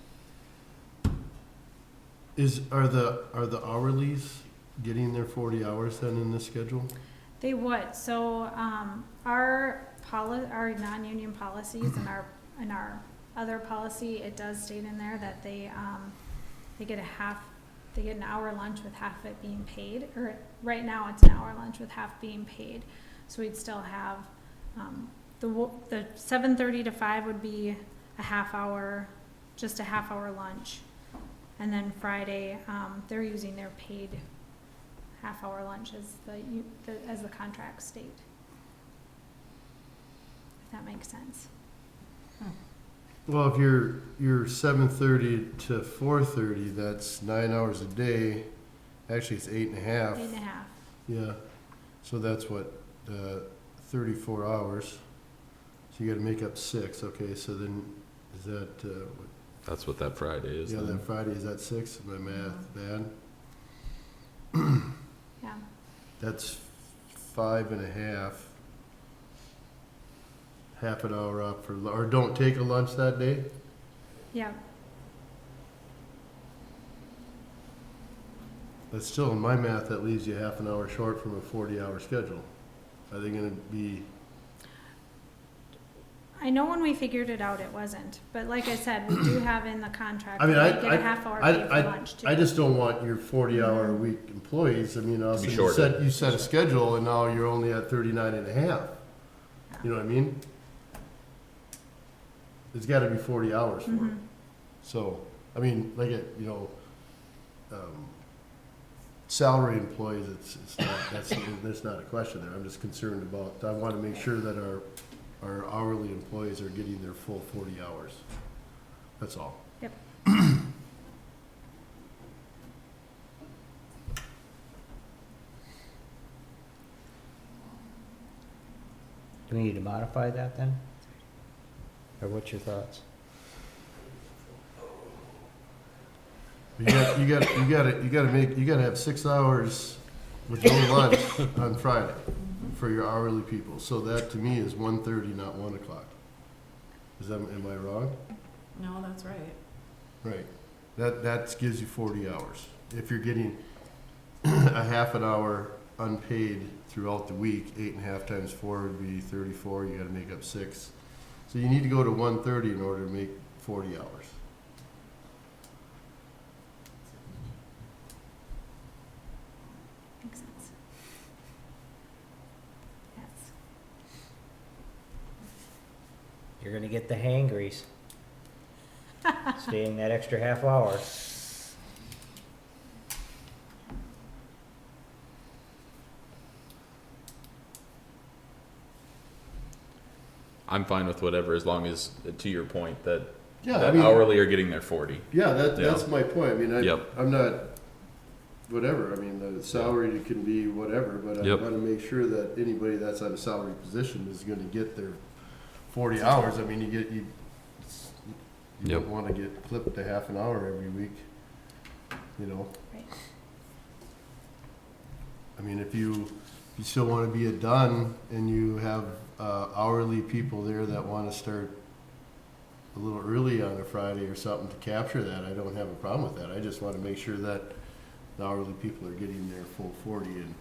Are the hourlies getting their 40 hours then in this schedule? They would. So our non-union policies and our other policy, it does state in there that they get an hour lunch with half of it being paid. Or right now it's an hour lunch with half being paid. So we'd still have the 7:30 to 5 would be a half hour, just a half hour lunch, and then Friday they're using their paid half-hour lunch as the contracts state. If that makes sense. Well, if you're 7:30 to 4:30, that's 9 hours a day. Actually, it's 8.5. 8.5. Yeah. So that's what, 34 hours. So you got to make up 6. Okay. So then, is that? That's what that Friday is. Yeah, then. that Friday is that 6. My math bad. Yeah. That's 5.5. Half an hour off for, or don't take a lunch that day? Yeah. But still, in my math, that leaves you half an hour short from a 40-hour schedule. Are they gonna be? I know when we figured it out, it wasn't. But like I said, we do have in the contract, I mean, that they get a half hour pay for lunch too. I just don't want your 40-hour a week employees. I mean, also shorted. you set a schedule and now you're only at 39.5. You know what I mean? It's gotta be 40 hours for it. So, I mean, like, salary employees, it's not, there's not a question there. I'm just concerned about, I wanna make sure that our hourly employees are getting their full 40 hours. That's all. Yep. Do we need to modify that then? Or what's your thoughts? You gotta have 6 hours with no lunch on Friday for your hourly people. So that to me is 1:30, not 1 o'clock. Am I wrong? No, that's right. Right. That gives you 40 hours. If you're getting a half an hour unpaid throughout the week, 8.5 times 4 would be 34. You gotta make up 6. So you need to go to 1:30 in order to make 40 hours. Makes sense. Yes. You're gonna get the hangries. Staying that extra half hour. I'm fine with whatever, as long as, to your point, that, Yeah, that I mean- hourly are getting their 40. Yeah, Yeah. that's my point. I mean, Yep. I'm not, whatever, I mean, the salary can be whatever, but I Yep. wanna make sure that anybody that's on a salary position is gonna get their 40 hours. I mean, you Yep. don't wanna get clipped a half an hour every week, you know? Right. I mean, if you still wanna be it done and you have, hourly people there that wanna start a little early on a Friday or something to capture that, I don't have a problem with that. I just wanna make sure that the hourly people are getting their full 40 and,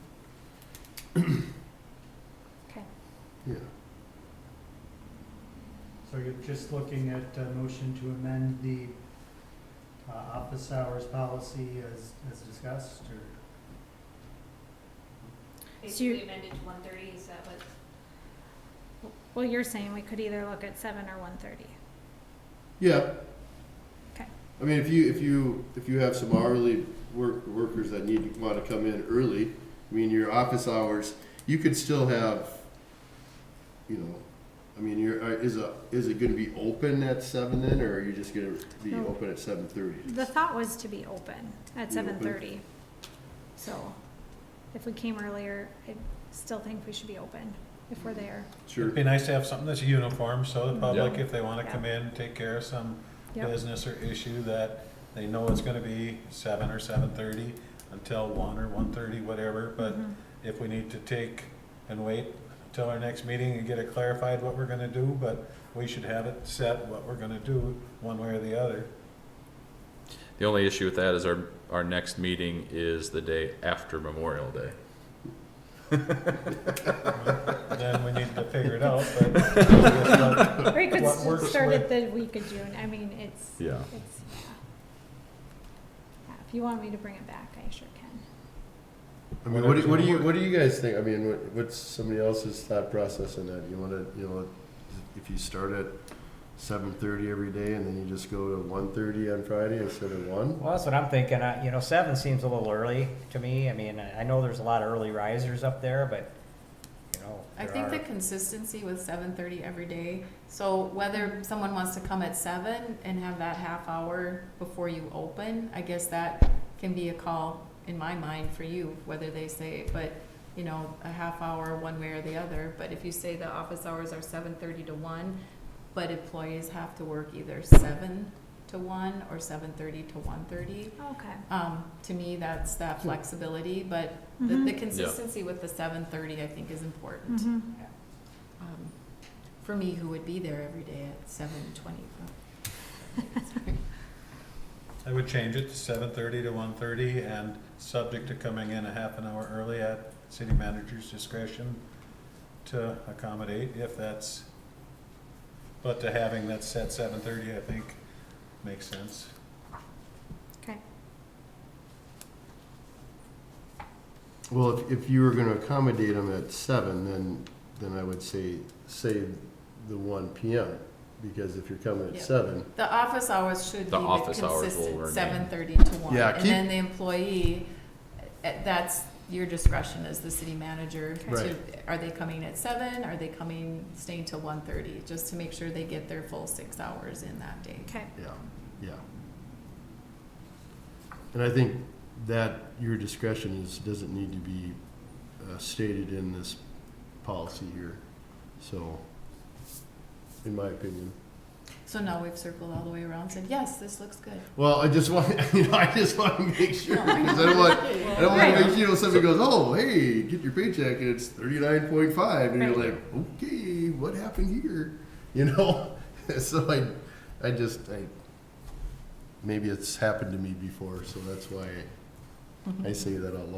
Okay. yeah. So you're just looking at a motion to amend the office hours policy as discussed, or? Basically amended to 1:30, is that what? Well, you're saying we could either look at 7 or 1:30. Yeah. Okay. I mean, if you have some hourly workers that want to come in early, I mean, your office hours, you could still have, you know, I mean, is it going to be open at 7 then, or are you just going to be No. open at 7:30? The thought was to be open at Be 7:30. So if we came earlier, I still think we should be open if we're there. Sure. It'd be nice to have something that's uniform, so the public, Yeah. if they wanna Yeah. come in, take care of some Yep. business or issue, that they know it's gonna be 7 or 7:30 until 1 or 1:30, whatever, but Mhm. if we need to take and wait till our next meeting and get it clarified what we're gonna do, but we should have it set what we're gonna do, one way or the other. The only issue with that is our next meeting is the day after Memorial Day. Then we need to figure it out, but I guess Or you could what works start with- at the week of June. I mean, it's, Yeah. it's, yeah. If you want me to bring it back, I sure can. I mean, what do you guys think? I mean, what's somebody else's thought process in that? You want to, you know, if you start at 7:30 every day and then you just go to 1:30 on Friday instead of 1? Well, that's what I'm thinking. You know, 7 seems a little early to me. I mean, I know there's a lot of early risers up there, but, you know. I there think are- the consistency with 7:30 every day, so whether someone wants to come at 7 and have that half hour before you open, I guess that can be a call in my mind for you, whether they say, but, you know, a half hour one way or the other. But if you say the office hours are 7:30 to 1, but employees have to work either 7 to 1 or 7:30 to 1:30. Okay. To me, that's that flexibility, but Mhm. the consistency with the 7:30, I think, is important. Mhm. For me, who would be there every day at 7:20. I would change it to 7:30 to 1:30 and subject to coming in a half an hour early at city manager's discretion to accommodate if that's, but to having that set 7:30, I think makes sense. Okay. Well, if you were going to accommodate them at 7, then I would say the 1 p.m. Because if you're coming at Yeah. 7, The office hours should be The the office hours will consistent, remain. 7:30 to 1. Yeah, And keep- then the employee, that's your discretion as the city manager. Right. Are they coming at 7? Are they staying till 1:30? Just to make sure they get their full 6 hours in that day. Okay. yeah. And I think that your discretion doesn't need to be stated in this policy here. So, in my opinion. So now we've circled all the way around and said, yes, this looks good. Well, I just want to make sure, because I don't want to make sure somebody goes, oh, hey, get your paycheck and it's 39.5, and you're Right. like, okay, what happened here? You know? So I maybe it's happened to me before, so that's why I say that out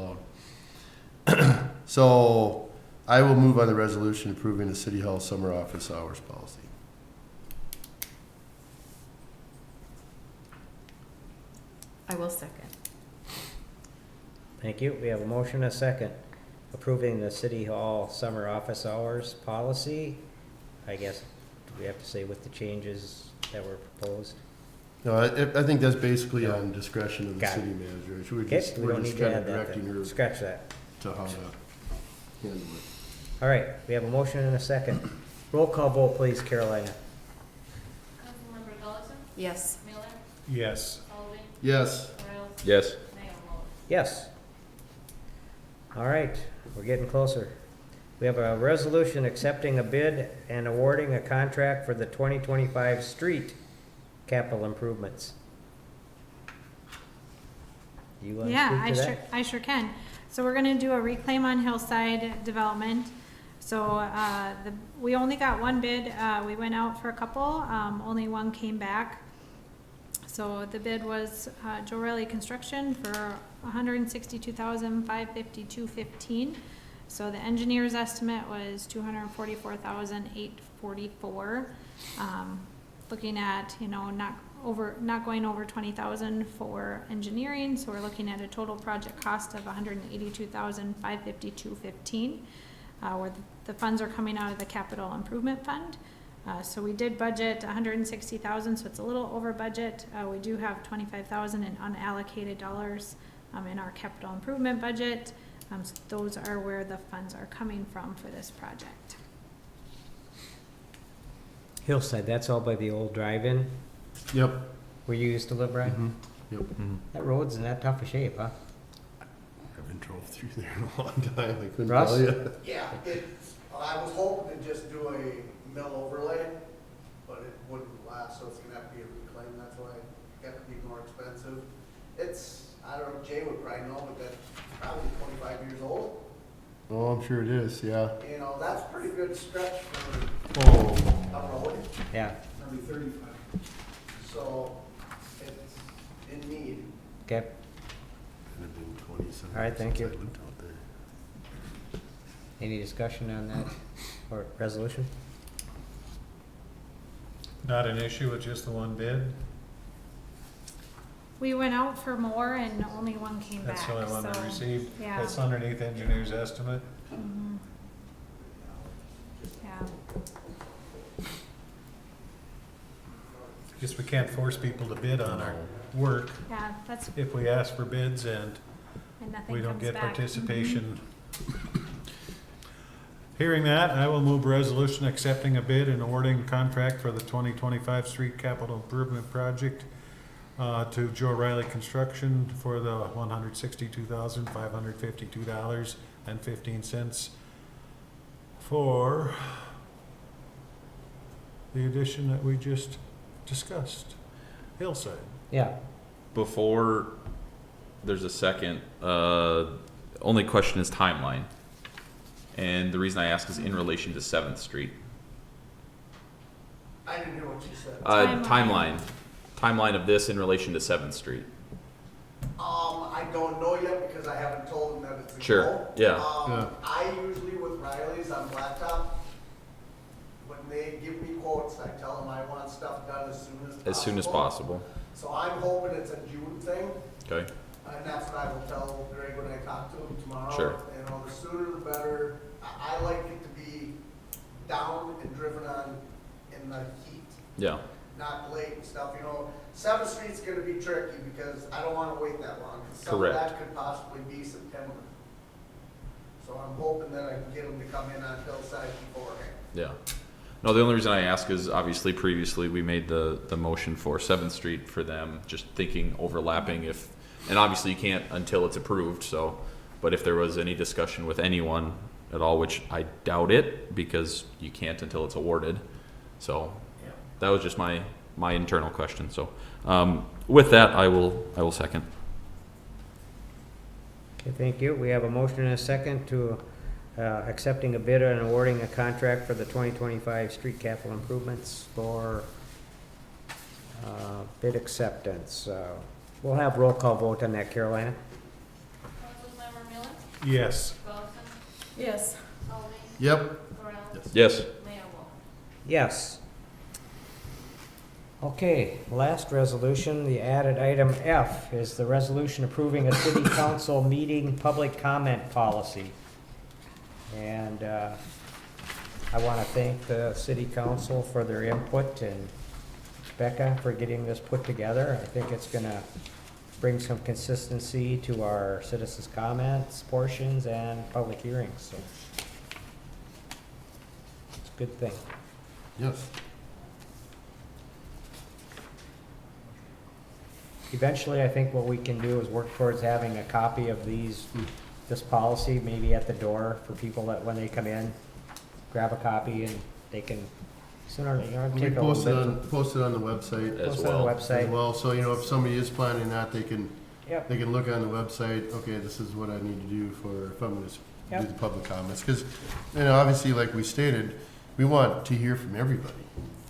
loud. So I will move on the resolution approving the City Hall summer office hours policy. I will second. Thank you. We have a motion and a second approving the City Hall summer office hours policy. I guess, do we have to say with the changes that were proposed? No, I think that's basically on discretion of the Got it. city manager. Should we Okay, just, we we're don't just need to kind of add that directing then. her Scratch that. to how to handle it. All right, we have a motion and a second Roll call vote, please, Carolina. Councilmember Gullison? Yes. Miller? Yes. Sullivan? Yes. Miles? Yes. Mayor Wolf? Yes. All right, we're getting closer. We have a resolution accepting a bid and awarding a contract for the 2025 street capital improvements. You want to Yeah, speak to that? I sure can. So we're gonna do a reclaim on Hillside development. So, we only got one bid, we went out for a couple, only one came back. So the bid was, Joe Riley Construction for $162,552.15. So the engineer's estimate was $244,844. Looking at, not going over 20,000 for engineering, so we're looking at a total project cost of $182,552.15, where the funds are coming out of the capital improvement fund. So we did budget $160,000, so it's a little over budget. We do have $25,000 in unallocated dollars in our capital improvement budget. So those are where the funds are coming from for this project. Hillside, that's all by the old drive-in Yep. where you used to live, Brian? Yep. That road's in that tough a shape, huh? I haven't drove through there in a long time. I couldn't Russ? tell you. Yeah, I was hoping to just do a mill overlay, but it wouldn't last, so it's gonna have to be a reclaim, that's why it got to be more expensive. I don't know, Jay would probably know, but that's probably 25 years old. Oh, I'm sure it is, yeah. That's a pretty good stretch for Oh. a road. Yeah. Probably 35. So, it's in need. Okay. It'd have been 27 All right, thank you. since I lived out there. Any discussion on that or resolution? Not an issue with just the one bid? We went out for more and only one came back. That's the only one we so, received? Yeah. That's underneath engineer's estimate? Mhm. Yeah. Guess we can't force people to bid on our work. Yeah, that's, If we ask for bids and nothing we don't comes get back. participation. Hearing that, I will move resolution accepting a bid and awarding contract for the 2025 street capital improvement project to Joe Riley Construction for the $162,552.15 for the addition that we just discussed, Hillside. Yeah. Before there's a second, only question is timeline. And the reason I ask is in relation to 7th Street. I didn't hear what you said. Timeline of this in relation to 7th Street. I don't know yet because I haven't told them that it's a Sure, goal. yeah. I usually with Riley's on Blacktop, when they give me quotes, I tell them I want stuff done as soon as possible. As soon as possible. So I'm hoping it's a June thing, Okay. and that's what I will tell Greg when I talk to him tomorrow. Sure. The sooner the better. I like it to be down and driven on in the heat. Yeah. Not late and stuff, 7th Street's gonna be tricky because I don't wanna wait that long. 'Cause some of Correct. that could possibly be September. So I'm hoping that I can get them to come in on Hillside beforehand. Yeah. No, the only reason I ask is obviously previously we made the motion for 7th Street for them, just thinking overlapping and obviously you can't until it's approved, so, but if there was any discussion with anyone at all, which I doubt it, because you can't until it's awarded. So that was just my internal question. So with that, I will second. Okay, thank you. We have a motion and a second to accepting a bid and awarding a contract for the 2025 street capital improvements for bid acceptance. We'll have roll call vote on that, Carolina. Councilmember Miller? Yes. Gullison? Yes. Sullivan? Yep. Correll? Yes. Mayor Wolf? Yes. Okay, last resolution, the added item F is the resolution approving a city council meeting public comment policy. And I want to thank the city council for their input and Becca for getting this put together. I think it's going to bring some consistency to our citizens' comments portions and public hearings. So it's a good thing. Yes. Eventually, I think what we can do is work towards having a copy of this policy, maybe at the door for people that when they come in, grab a copy and they can, sooner, We take a little post bit. it on the website. As Post it on the well. website. As well, so, if somebody is planning that, they can, Yep. they can look on the website, okay, this is what I need to do if I'm gonna do Yep. the public comments. Because, obviously, like we stated, we want to hear from everybody,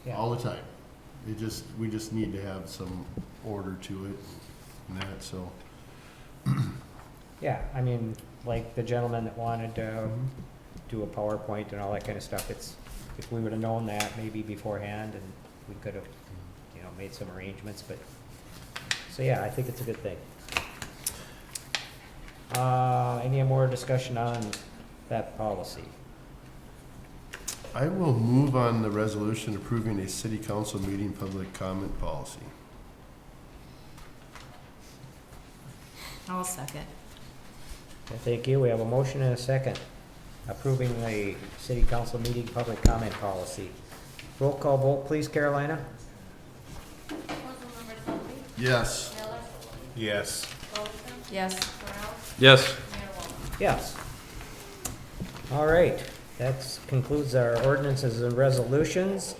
Yeah. all the time. We just need to have some order to it and that, so. Yeah, I mean, like the gentleman that wanted to do a PowerPoint and all that kind of stuff, if we would have known that maybe beforehand, and we could have, made some arrangements, but, so yeah, I think it's a good thing. Any more discussion on that policy? I will move on the resolution approving a city council meeting public comment policy. I'll second. Okay, thank you. We have a motion and a second approving the city council meeting public comment policy. Roll call vote, please, Carolina. Yes. Yes. Yes. Yes. Yes. All right, that concludes our ordinances and resolutions.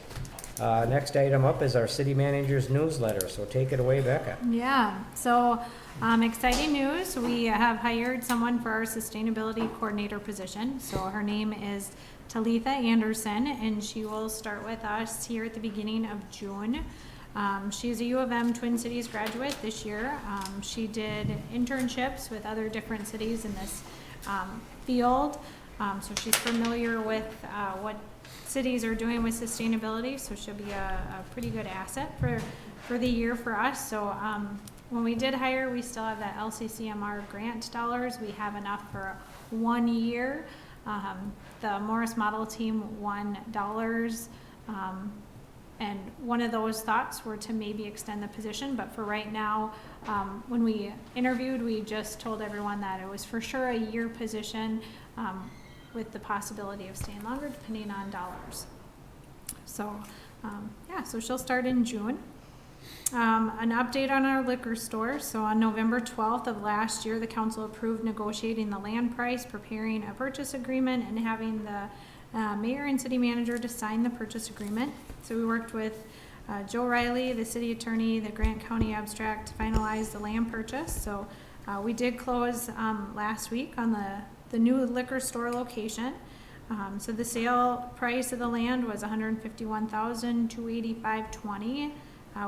Next item up is our city manager's newsletter, so take it away, Becca. Yeah, so exciting news. We have hired someone for our sustainability coordinator position. So her name is Talitha Anderson, and she will start with us here at the beginning of June. She's a U of M Twin Cities graduate this year. She did internships with other different cities in this field. So she's familiar with what cities are doing with sustainability, so she'll be a pretty good asset for the year for us. So when we did hire, we still have that LCCMR grant dollars. We have enough for 1 year. The Morris Model Team won dollars, and one of those thoughts were to maybe extend the position, but for right now, when we interviewed, we just told everyone that it was for sure a year position, with the possibility of staying longer depending on dollars. So, yeah, so she'll start in June. An update on our liquor store. So on November 12th of last year, the council approved negotiating the land price, preparing a purchase agreement, and having the mayor and city manager to sign the purchase agreement. So we worked with Joe Riley, the city attorney, the Grant County Abstract to finalize the land purchase. So we did close last week on the new liquor store location. So the sale price of the land was $151,285.20.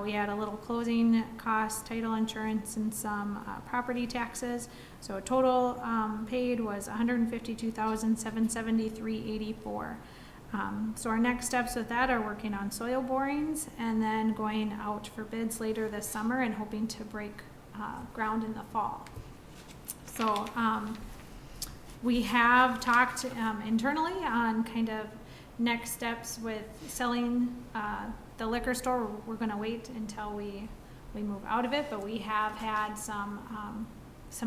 We had a little closing cost, title insurance, and some property taxes. So total paid was $152,773.84. So our next steps with that are working on soil borings and then going out for bids later this summer and hoping to break ground in the fall. So we have talked internally on kind of next steps with selling the liquor store. We're going to wait until we move out of it, but we have had some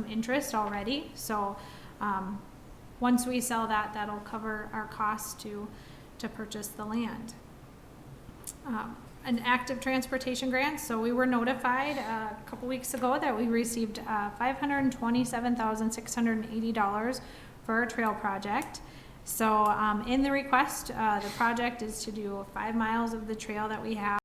interest already. So once we sell that, that'll cover our costs to purchase the land. An active transportation grant. So we were notified a couple weeks ago that we received $527,680 for our trail project. So in the request, the project is to do 5 miles of the trail that we have.